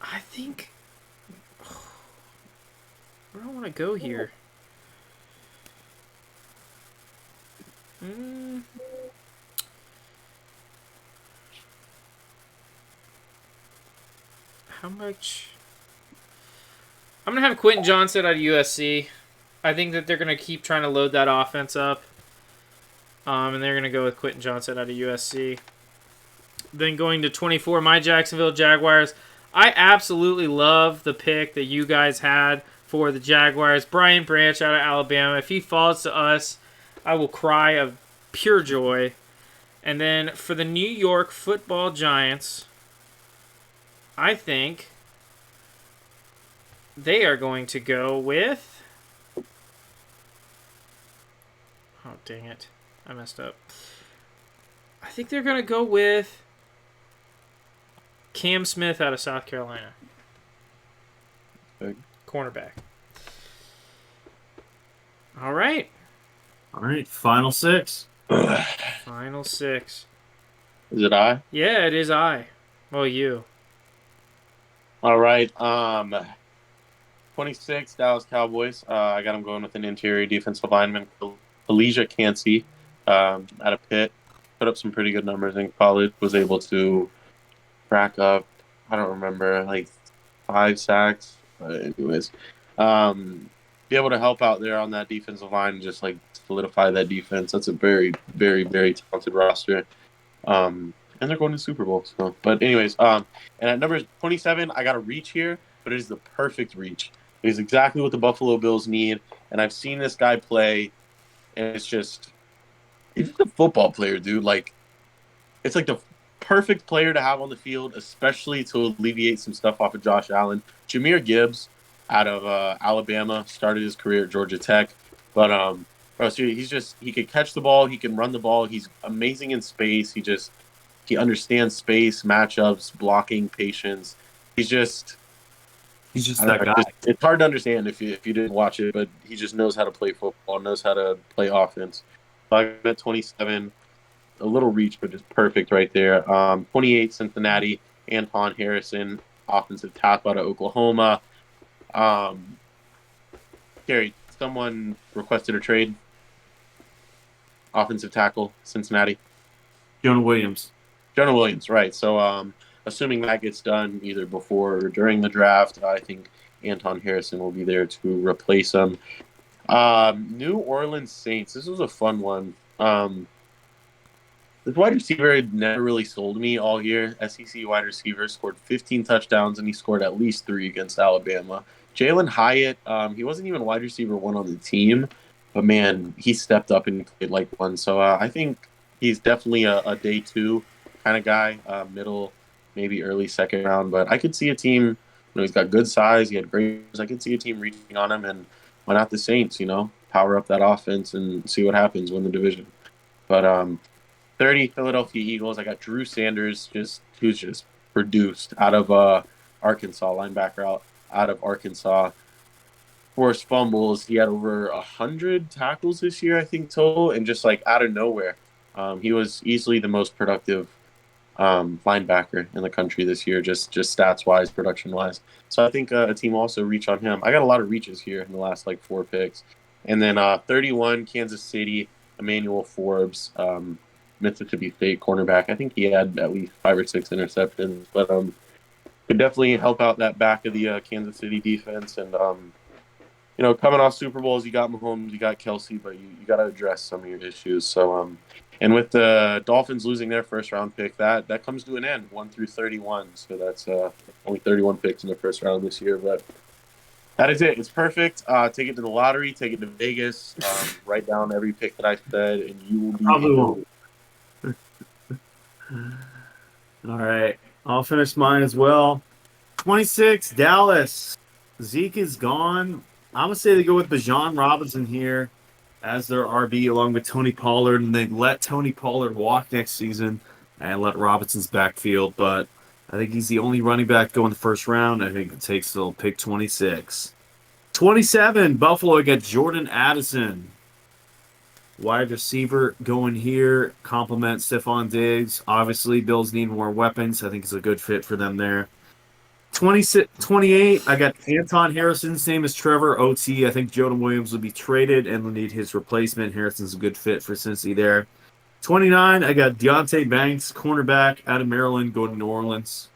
S1: I think where do I want to go here? How much? I'm going to have Quentin Johnson out of USC. I think that they're going to keep trying to load that offense up. And they're going to go with Quentin Johnson out of USC. Then going to 24, my Jacksonville Jaguars. I absolutely love the pick that you guys had for the Jaguars. Brian Branch out of Alabama. If he falls to us, I will cry of pure joy. And then for the New York Football Giants, I think they are going to go with... Oh, dang it. I messed up. I think they're going to go with Cam Smith out of South Carolina.
S2: Big.
S1: Cornerback. All right.
S3: Final 6.
S1: Final 6.
S2: Is it I?
S1: Yeah, it is I. Well, you.
S2: All right. 26, Dallas Cowboys. I got them going with an interior defensive lineman, Elijah Cansey, out of Pitt. Put up some pretty good numbers in college. Was able to rack up, I don't remember, like 5 sacks. Anyways, be able to help out there on that defensive line and just like solidify that defense. That's a very, very, very talented roster. And they're going to the Super Bowl. So, but anyways, and at number 27, I got a reach here, but it is the perfect reach. It is exactly what the Buffalo Bills need. And I've seen this guy play, and he's just a football player, dude. Like, it's like the perfect player to have on the field, especially to alleviate some stuff off of Josh Allen. Jahmyr Gibbs out of Alabama started his career at Georgia Tech, but he could catch the ball, he can run the ball, he's amazing in space. He understands space, matchups, blocking, patience. He's just
S3: that guy.
S2: It's hard to understand if you didn't watch it, but he just knows how to play football, knows how to play offense. So I'm at 27, a little reach, but just perfect right there. 28, Cincinnati, Anton Harrison, offensive tackle out of Oklahoma. Kerry, someone requested a trade. Offensive tackle, Cincinnati.
S3: Jonah Williams.
S2: Jonah Williams, right. So assuming that gets done either before or during the draft, I think Anton Harrison will be there to replace him. New Orleans Saints. This was a fun one. This wide receiver had never really sold me all year. SEC wide receiver scored 15 touchdowns, and he scored at least 3 against Alabama. Jalen Hyatt, he wasn't even wide receiver 1 on the team, but man, he stepped up and played like one. So I think he's definitely a day 2 kind of guy, middle, maybe early second round. But I could see a team, he's got good size, he had great. I could see a team reaching on him, and why not the Saints? Power up that offense and see what happens, win the division. But 30 Philadelphia Eagles. I got Drew Sanders, who's just produced out of Arkansas, linebacker out of Arkansas. Forced fumbles. He had over 100 tackles this year, I think, total, and just like out of nowhere. He was easily the most productive linebacker in the country this year, just stats-wise, production-wise. So I think a team will also reach on him. I got a lot of reaches here in the last 4 picks. And then 31, Kansas City, Emmanuel Forbes, Mississippi State cornerback. I think he had at least 5 or 6 interceptions, but could definitely help out that back of the Kansas City defense. And coming off Super Bowls, you got Mahomes, you got Kelsey, but you got to address some of your issues. So and with the Dolphins losing their first round pick, that comes to an end, 1 through 31. So that's only 31 picks in the first round this year, but that is it. It's perfect. Take it to the lottery, take it to Vegas, write down every pick that I said, and you will be
S3: Probably won't. All right. I'll finish mine as well. 26, Dallas. Zeke is gone. I'm going to say they go with Bijan Robinson here as their RB along with Tony Pollard, and they let Tony Pollard walk next season and let Robinson's backfield. But I think he's the only running back going the first round. I think it takes till pick 26. 27, Buffalo got Jordan Addison. Wide receiver going here, complement Stephon Diggs. Obviously, Bills need more weapons. I think it's a good fit for them there. 28, I got Anton Harrison, same as Trevor, OT. I think Jonah Williams will be traded and will need his replacement. Harrison's a good fit for Cincy there. 29, I got Deontay Banks, cornerback out of Maryland, going to New Orleans.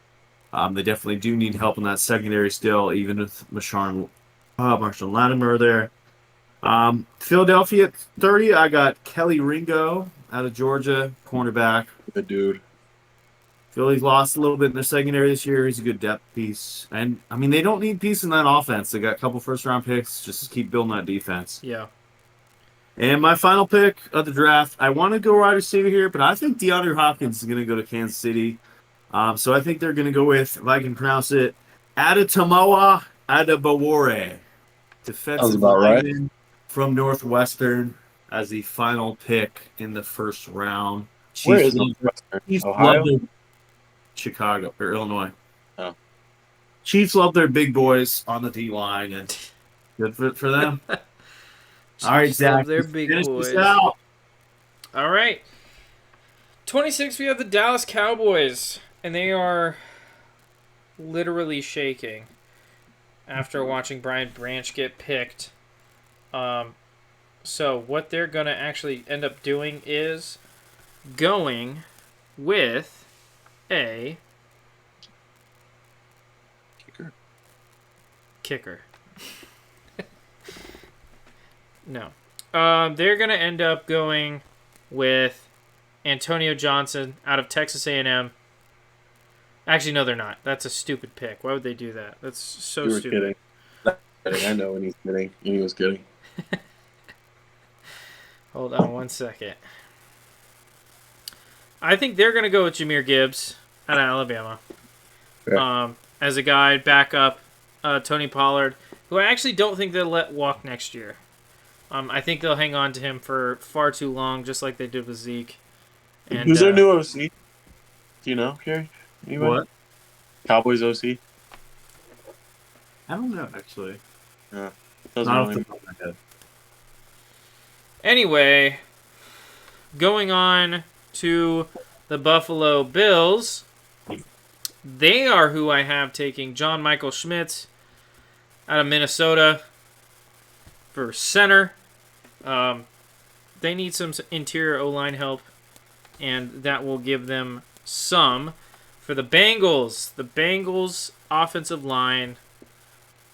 S3: They definitely do need help in that secondary still, even with Marshall Latimer there. Philadelphia at 30, I got Kelly Ringo out of Georgia, cornerback.
S2: Good dude.
S3: Philly's lost a little bit in their secondary this year. He's a good depth piece. And, they don't need peace in that offense. They got a couple first-round picks. Just keep building that defense.
S1: Yeah.
S3: And my final pick of the draft, I want to go wide receiver here, but I think DeAndre Hopkins is going to go to Kansas City. So I think they're going to go with, if I can pronounce it, Adetomowa Adebawore. Defensive lineman from Northwestern as the final pick in the first round.
S2: Where is Northwestern? Ohio?
S3: Chicago or Illinois.
S2: Oh.
S3: Chiefs love their big boys on the D line, and good for them. All right, Zach.
S1: Their big boys.
S3: All
S1: right. 26, we have the Dallas Cowboys, and they are literally shaking after watching Brian Branch get picked. So what they're going to actually end up doing is going with a kicker. No. They're going to end up going with Antonio Johnson out of Texas A&M. Actually, no, they're not. That's a stupid pick. Why would they do that? That's so stupid.
S2: Kidding. I know when he's kidding. He was kidding.
S1: Hold on 1 second. I think they're going to go with Jahmyr Gibbs out of Alabama.
S2: Fair.
S1: As a guy, backup Tony Pollard, who I actually don't think they'll let walk next year. I think they'll hang on to him for far too long, just like they did with Zeke. And,
S2: who's their new OC? Do you know, Kerry? Anybody?
S3: What?
S2: Cowboys OC?
S3: I don't know, actually.
S2: Yeah.
S1: Anyway, going on to the Buffalo Bills. They are who I have taking John Michael Schmitz out of Minnesota for center. They need some interior O-line help, and that will give them some. For the Bengals offensive line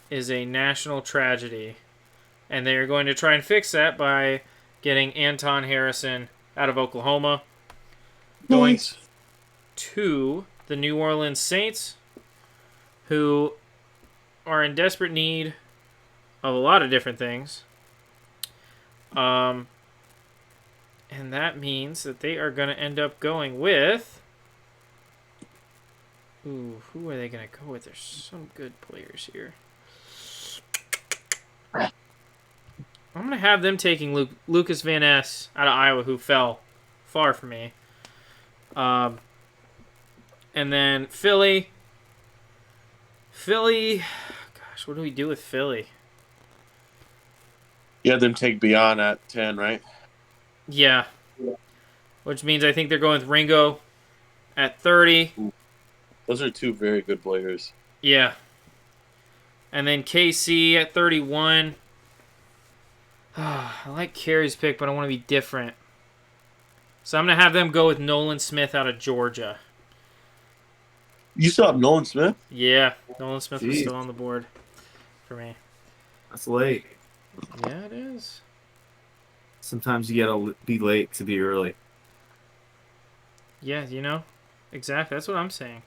S1: is a national tragedy, and they are going to try and fix that by getting Anton Harrison out of Oklahoma. Going to the New Orleans Saints, who are in desperate need of a lot of different things. And that means that they are going to end up going with... Ooh, who are they going to go with? There's some good players here. I'm going to have them taking Lucas Van Ness out of Iowa, who fell far from me. And then Philly. Gosh, what do we do with Philly?
S2: You had them take Beyond at 10, right?
S1: Yeah. Which means I think they're going with Ringo at 30.
S2: Those are two very good players.
S1: Yeah. And then KC at 31. I like Kerry's pick, but I want to be different. So I'm going to have them go with Nolan Smith out of Georgia.
S2: You still have Nolan Smith?
S1: Yeah. Nolan Smith is still on the board for me.
S3: That's late.
S1: Yeah, it is.
S3: Sometimes you gotta be late to be early.
S1: Yeah, exactly. That's what I'm saying.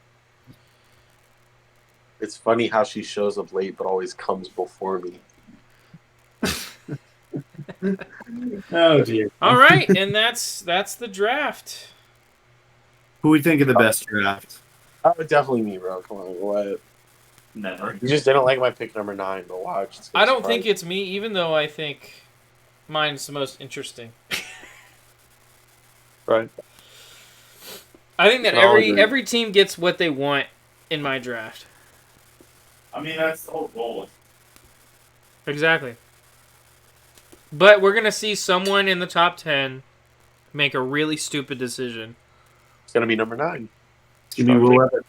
S2: It's funny how she shows up late but always comes before me.
S3: Oh dear.
S1: All right, and that's the draft.
S3: Who we think of the best draft?
S2: Definitely me, bro. Come on, what?
S3: Never.
S2: You just didn't like my pick number 9, but watch.
S1: I don't think it's me, even though I think mine's the most interesting.
S2: Right.
S1: I think that every team gets what they want in my draft.
S3: I mean, that's the whole goal.
S1: Exactly. But we're going to see someone in the top 10 make a really stupid decision.
S2: It's gonna be number 9.
S3: It's gonna be Will Levis.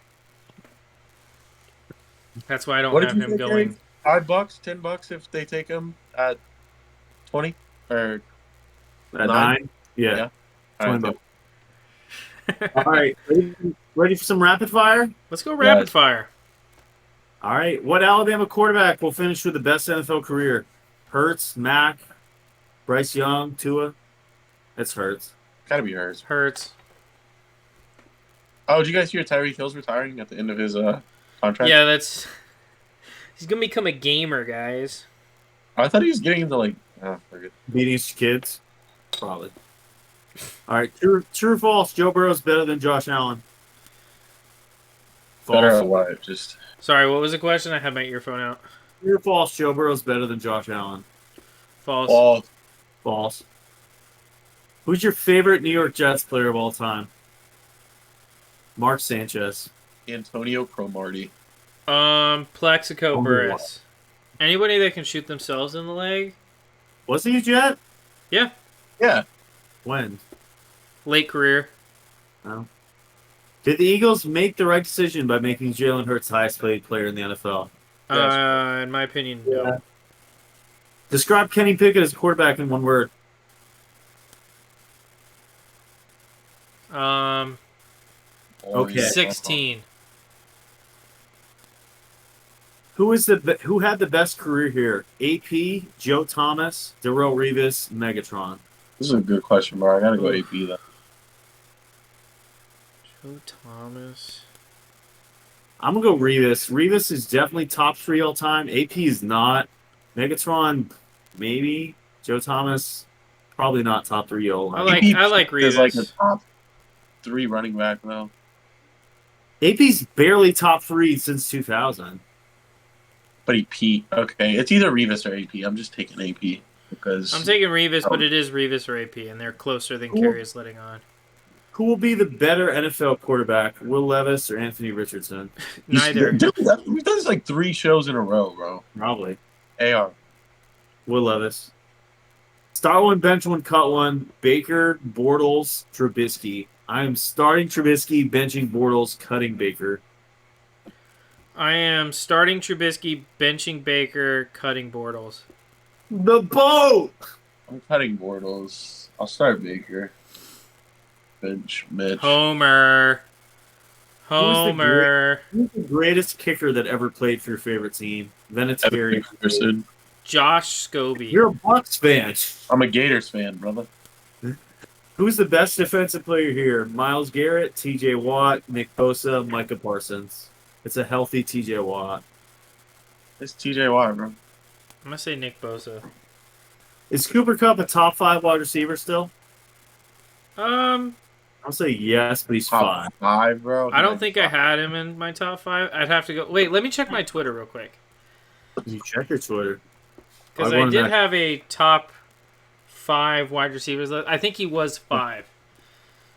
S1: That's why I don't have him going.
S2: $5, $10 if they take him at 20 or
S3: At 9? Yeah.
S2: All
S3: $20. All right. Ready for some rapid fire?
S1: Let's go rapid fire.
S3: All right. What Alabama quarterback will finish with the best NFL career? Hurts, Mack, Bryce Young, Tua? It's Hurts.
S2: Gotta be hers.
S1: Hurts.
S2: Oh, did you guys hear Tyreek Hill's retiring at the end of his contract?
S1: Yeah, he's going to become a gamer, guys.
S2: I thought he was getting into forget.
S3: Beating his kids? Probably. All right. True or false? Joe Burrow's better than Josh Allen. False.
S2: Better or what? Just
S1: Sorry, what was the question? I had my earphone out.
S3: True or false? Joe Burrow's better than Josh Allen.
S1: False.
S2: false.
S3: False. Who's your favorite New York Jets player of all time? Mark Sanchez.
S2: Antonio Cromartie.
S1: Plexico Burris. Anybody that can shoot themselves in the leg?
S3: Was he a Jet?
S1: Yeah.
S2: Yeah.
S3: When?
S1: Late career.
S3: No. Did the Eagles make the right decision by making Jalen Hurts the highest paid player in the NFL?
S1: In my opinion, no.
S3: Describe Kenny Pickett as a quarterback in one word. Okay.
S1: 16.
S3: Who had the best career here? AP, Joe Thomas, Darrelle Revis, Megatron.
S2: This is a good question, bro. I gotta go AP though.
S1: Joe Thomas.
S3: I'm gonna go Revis. Revis is definitely top 3 all time. AP is not. Megatron, maybe. Joe Thomas, probably not top 3 all time.
S1: I like Revis.
S2: Is like a top 3 running back though.
S3: AP's barely top 3 since 2000.
S2: But he peaked. Okay, it's either Revis or AP. I'm just taking AP because
S1: I'm taking Revis, but it is Revis or AP, and they're closer than Kerry is letting on.
S3: Who will be the better NFL quarterback, Will Levis or Anthony Richardson?
S1: Neither.
S2: Dude, we've done this like 3 shows in a row, bro.
S3: Probably.
S2: AR.
S3: Will Levis. Start one, bench one, cut one. Baker, Bortles, Trubisky. I am starting Trubisky, benching Bortles, cutting Baker.
S1: I am starting Trubisky, benching Baker, cutting Bortles.
S3: The boat.
S2: I'm cutting Bortles. I'll start Baker. Bench Mitch.
S1: Homer.
S3: Who's
S1: Homer.
S3: the greatest kicker that ever played for your favorite team? Then it's
S2: Evan
S3: Kerry.
S2: McPherson.
S1: Josh Scobie.
S3: You're a Bucks fan.
S2: I'm a Gators fan, brother.
S3: Who's the best defensive player here? Myles Garrett, T.J. Watt, Nick Bosa, Micah Parsons. It's a healthy T.J. Watt.
S2: It's TJ Watt, bro.
S1: I'm gonna say Nick Bosa.
S3: Is Cooper Kupp a top 5 wide receiver still?
S1: Um,
S3: I'll say yes, but he's
S2: Top
S3: 5.
S2: 5, bro.
S1: I don't think I had him in my top 5. I'd have to go. Wait, let me check my Twitter real quick.
S3: You check your Twitter.
S1: Because I did have a top 5 wide receivers. I think he was 5.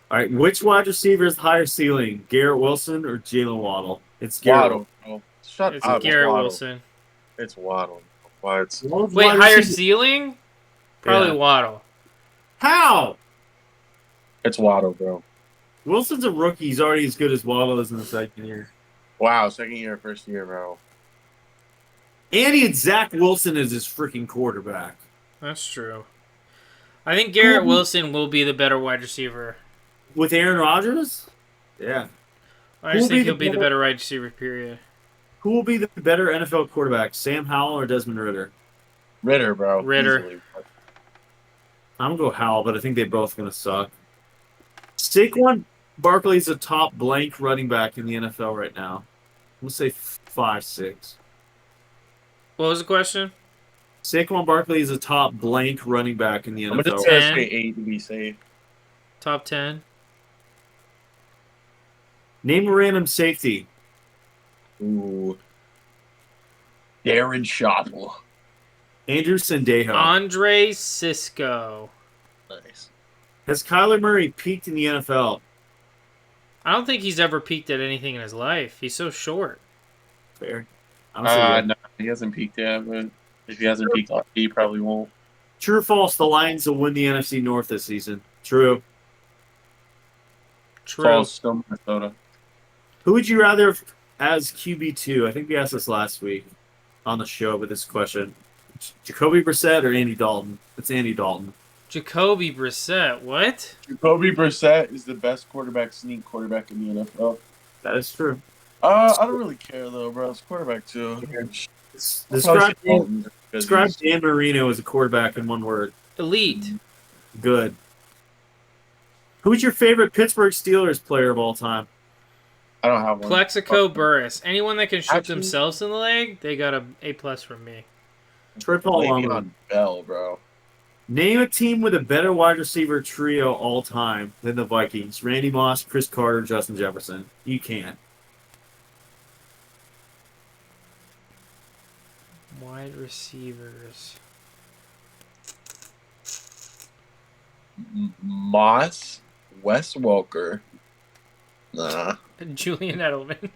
S3: All right, which wide receiver is higher ceiling, Garrett Wilson or Jalen Waddle? It's Garrett.
S2: Waddle, bro. Shut
S1: It's
S2: up.
S1: Garrett
S2: Waddle.
S1: Wilson.
S2: It's Waddle. Why it's
S1: Wait, higher ceiling? Probably
S3: Yeah.
S1: Waddle.
S3: How?
S2: It's Waddle, bro.
S3: Wilson's a rookie. He's already as good as Waddle is in the second year.
S2: Wow, second year, first year, bro.
S3: And he had Zach Wilson as his freaking quarterback.
S1: That's true. I think Garrett Wilson will be the better wide receiver.
S3: With Aaron Rodgers? Yeah.
S1: I just think he'll be the better wide receiver, period.
S3: Who will be the better NFL quarterback, Sam Howell or Desmond Ridder?
S2: Ritter, bro.
S1: Ritter.
S2: Easily.
S3: I'm going to go Howell, but I think they're both going to suck. Saquon Barkley's a top blank running back in the NFL right now. I'm going to say 5, 6.
S1: What was the question?
S3: Saquon Barkley is a top blank running back in the
S2: I'm going to
S3: NFL.
S2: say
S1: 10.
S2: 8 to be safe.
S1: Top 10.
S3: Name a random safety.
S2: Ooh. Darren Schaffel.
S3: Andrew Sendejo.
S1: Andre Cisco.
S2: Nice.
S3: Has Kyler Murray peaked in the NFL?
S1: I don't think he's ever peaked at anything in his life. He's so short.
S3: Fair. I'm gonna say yeah.
S2: No, he hasn't peaked yet, but if he hasn't peaked, he probably won't.
S3: True or false, the Lions will win the NFC North this season. True.
S1: True.
S2: False, still Minnesota.
S3: Who would you rather have as QB2? I think we asked this last week on the show with this question. Jacoby Brissett or Andy Dalton? It's Andy Dalton.
S1: Jacoby Brissett. What?
S2: Jacoby Brissett is the best sneak quarterback in the NFL.
S3: That is true.
S2: I don't really care, though, bro. It's quarterback, too.
S3: Describe Dan Marino as a quarterback in one word.
S1: Elite.
S3: Good. Who's your favorite Pittsburgh Steelers player of all time?
S2: I don't have one.
S1: Plexico Burris. Anyone that can shoot
S2: Actually-
S1: themselves in the leg, they got a A+ from me.
S3: Troy Polamalu.
S2: Le'Veon Bell, bro.
S3: Name a team with a better wide receiver trio all time than the Vikings. Randy Moss, Chris Carter, Justin Jefferson. You can't.
S1: Wide receivers.
S2: Moss, Wes Welker. Nah.
S1: Julian Edelman.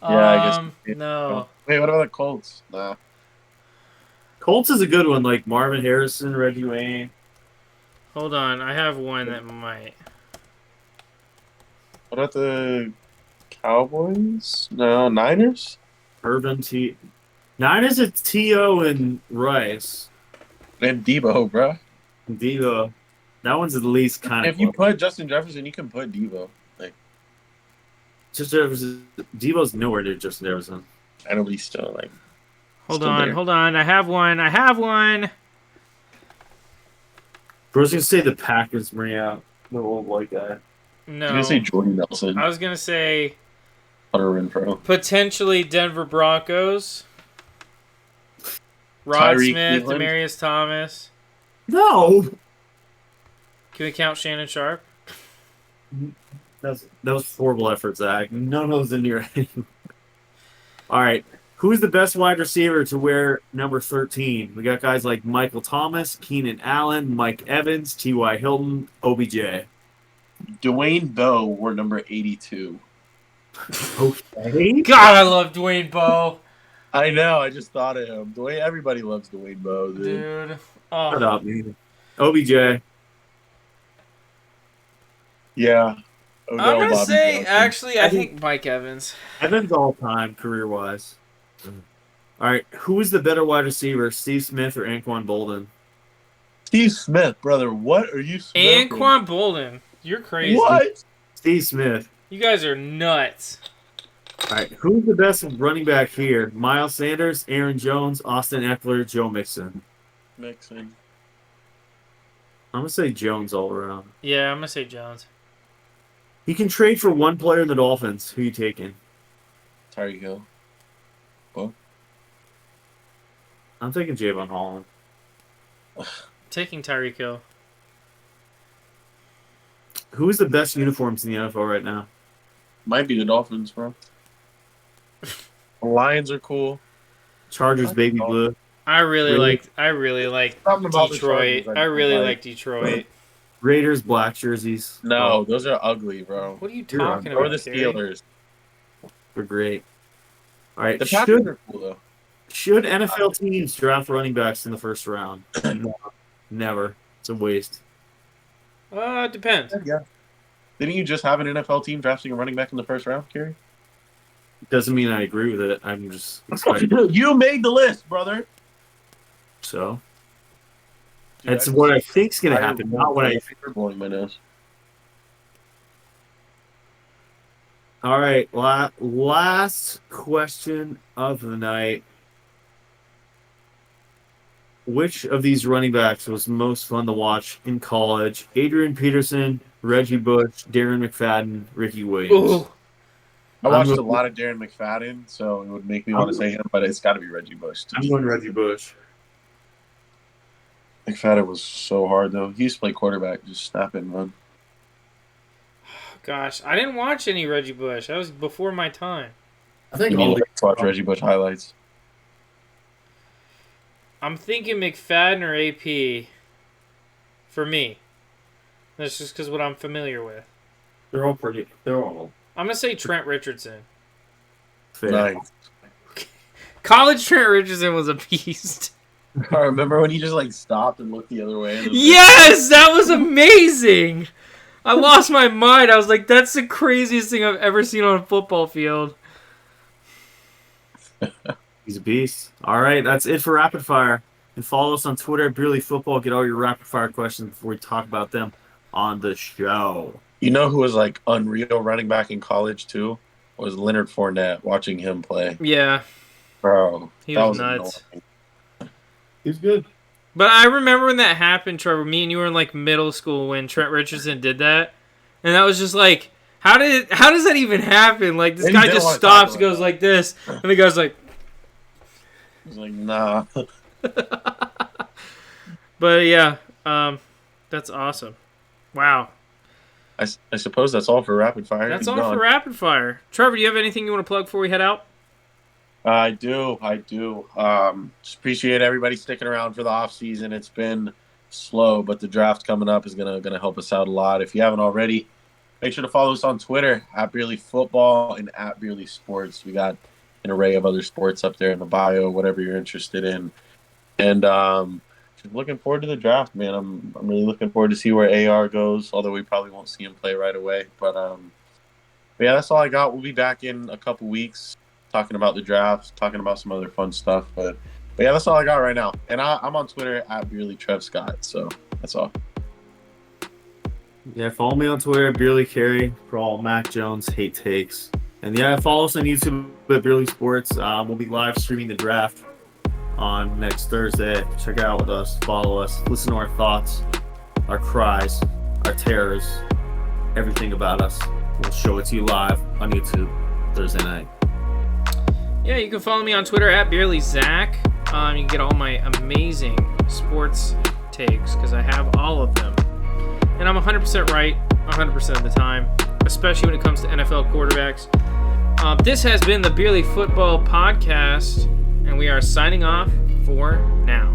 S2: I guess.
S1: No.
S2: Wait, what about the Colts? Nah.
S3: Colts is a good one, like Marvin Harrison, Reggie Wayne.
S1: Hold on. I have one that might.
S2: What about the Cowboys? No, Niners?
S3: Urban T. Niners is T.O. and Rice.
S2: And Debo, bro.
S3: Devo. That one's at least kind of.
S2: If you put Justin Jefferson, you can put Debo. Like,
S3: Just Jefferson. Devo's nowhere near Justin Jefferson.
S2: I know, but he's still like.
S1: Hold
S2: still
S1: on.
S2: there.
S1: Hold on. I have one.
S3: Bro's gonna say the Packers bring out the old white guy.
S1: No.
S2: I'm gonna say Jordan Nelson.
S1: I was going to say
S2: Hunter Renfro.
S1: potentially Denver Broncos. Rod
S2: Tyreek
S1: Smith,
S2: Cleveland.
S1: Demarius Thomas.
S3: No.
S1: Can we count Shannon Sharp?
S3: That was horrible effort, Zach. None of those in your head. All right. Who's the best wide receiver to wear number 13? We got guys like Michael Thomas, Keenan Allen, Mike Evans, T.Y. Hilton, OBJ.
S2: Dwayne Bowe wore number 82.
S3: Okay.
S1: God, I love Dwayne Bowe.
S2: I know. I just thought of him. Everybody loves Dwayne Bowe, dude.
S1: Dude.
S3: Shut
S1: Oh.
S3: up, man. OBJ.
S2: Yeah.
S1: I'm gonna
S2: Bobby
S1: say
S2: Johnson.
S1: actually, I think Mike Evans.
S3: Evans all time career wise. All right, who is the better wide receiver, Steve Smith or Anquan Bolden?
S2: Steve Smith, brother. What are you smoking?
S1: Anquan Bolden, you're crazy.
S2: What?
S3: Steve Smith.
S1: You guys are nuts.
S3: All right, who's the best running back here? Miles Sanders, Aaron Jones, Austin Eckler, Joe Mixon.
S2: Mixing.
S3: I'm gonna say Jones all around.
S1: Yeah, I'm gonna say Jones.
S3: He can trade for one player in the Dolphins. Who you taking?
S2: Tyreek Hill. Well,
S3: I'm taking Javon Holland.
S1: Taking Tyreek Hill.
S3: Who is the best uniforms in the NFL right now?
S2: might be the Dolphins, bro. The Lions are cool.
S3: Chargers, baby blue.
S1: I really
S3: Really?
S1: like
S2: Something about the
S1: Detroit.
S2: Chargers
S1: I really
S2: like.
S1: like Detroit.
S3: Raiders, black jerseys.
S2: No, those are ugly, bro.
S1: What are you
S3: You're
S1: talking
S2: Or
S1: about?
S2: the
S1: Kerry?
S2: Steelers.
S3: They're great. All right,
S2: The Packers are cool though.
S3: should NFL teams draft running backs in the first round? No, never. It's a waste.
S1: Depends.
S2: Yeah. Didn't you just have an NFL team drafting a running back in the first round, Kerry?
S3: Doesn't mean I agree with it. I'm just excited.
S2: You made the list, brother.
S3: So
S2: Dude,
S3: that's what I think's gonna happen, not what I.
S2: You're blowing my nose.
S3: All right, last question of the night. Which of these running backs was most fun to watch in college? Adrian Peterson, Reggie Bush, Darren McFadden, Ricky Williams.
S1: Ooh.
S2: I watched
S3: I'm
S2: a lot of Darren McFadden, so it would make me want to say him, but it's got to be Reggie Bush.
S3: I'm going Reggie Bush.
S2: McFadden was so hard, though. He used to play quarterback, just snap and run.
S1: Gosh, I didn't watch any Reggie Bush. That was before my time.
S3: I think
S2: You
S3: all
S2: need to watch Reggie Bush highlights.
S1: I'm thinking McFadden or AP for me. That's just because what I'm familiar with.
S3: they're all pretty. They're all
S1: I'm gonna say Trent Richardson.
S3: fair.
S2: Nice.
S1: College Trent Richardson was a beast.
S2: I remember when he just like stopped and looked the other way. And
S1: Yes, that was amazing. I lost my mind. I was like, that's the craziest thing I've ever seen on a football field.
S3: He's a beast. All right, that's it for Rapid Fire. And follow us on Twitter at Beerly Football. Get all your Rapid Fire questions before we talk about them on the show.
S2: You know who was like unreal running back in college too? Was Leonard Fournette. Watching him play,
S1: Yeah,
S2: bro,
S1: he
S2: that
S1: was nuts.
S2: annoying.
S3: He's good.
S1: But I remember when that happened, Trevor. Me and you were in like middle school when Trent Richardson did that, and that was just like, how does that even happen? Like this
S2: And
S1: guy
S2: he didn't
S1: just
S2: wanna
S1: stops,
S2: talk
S1: goes
S2: about
S1: like this, and the guy's like,
S2: He's like, nah.
S1: but yeah, that's awesome. Wow,
S2: I suppose that's all for rapid fire.
S1: that's
S2: Keep
S1: all for
S2: going.
S1: rapid fire. Trevor, do you have anything you want to plug before we head out?
S2: I do. Just appreciate everybody sticking around for the off season. It's been slow, but the draft coming up is gonna help us out a lot. If you haven't already, make sure to follow us on Twitter at Beerly Football and at Beerly Sports. We got an array of other sports up there in the bio, whatever you're interested in. And just looking forward to the draft, man. I'm really looking forward to see where AR goes. Although we probably won't see him play right away, but yeah, that's all I got. We'll be back in a couple weeks, talking about the draft, talking about some other fun stuff. But yeah, that's all I got right now. And I'm on Twitter at Beerly Trev Scott. So that's all.
S3: Yeah, follow me on Twitter, Beerly Kerry, for all Mac Jones hate takes. And yeah, follow us on YouTube at Beerly Sports. We'll be live streaming the draft on next Thursday. Check it out with us, follow us, listen to our thoughts, our cries, our terrors, everything about us. We'll show it to you live on YouTube Thursday night.
S1: Yeah, you can follow me on Twitter at BeerlyZach. You can get all my amazing sports takes because I have all of them. And I'm 100% right 100% of the time, especially when it comes to NFL quarterbacks. This has been the Beerly Football Podcast, and we are signing off for now.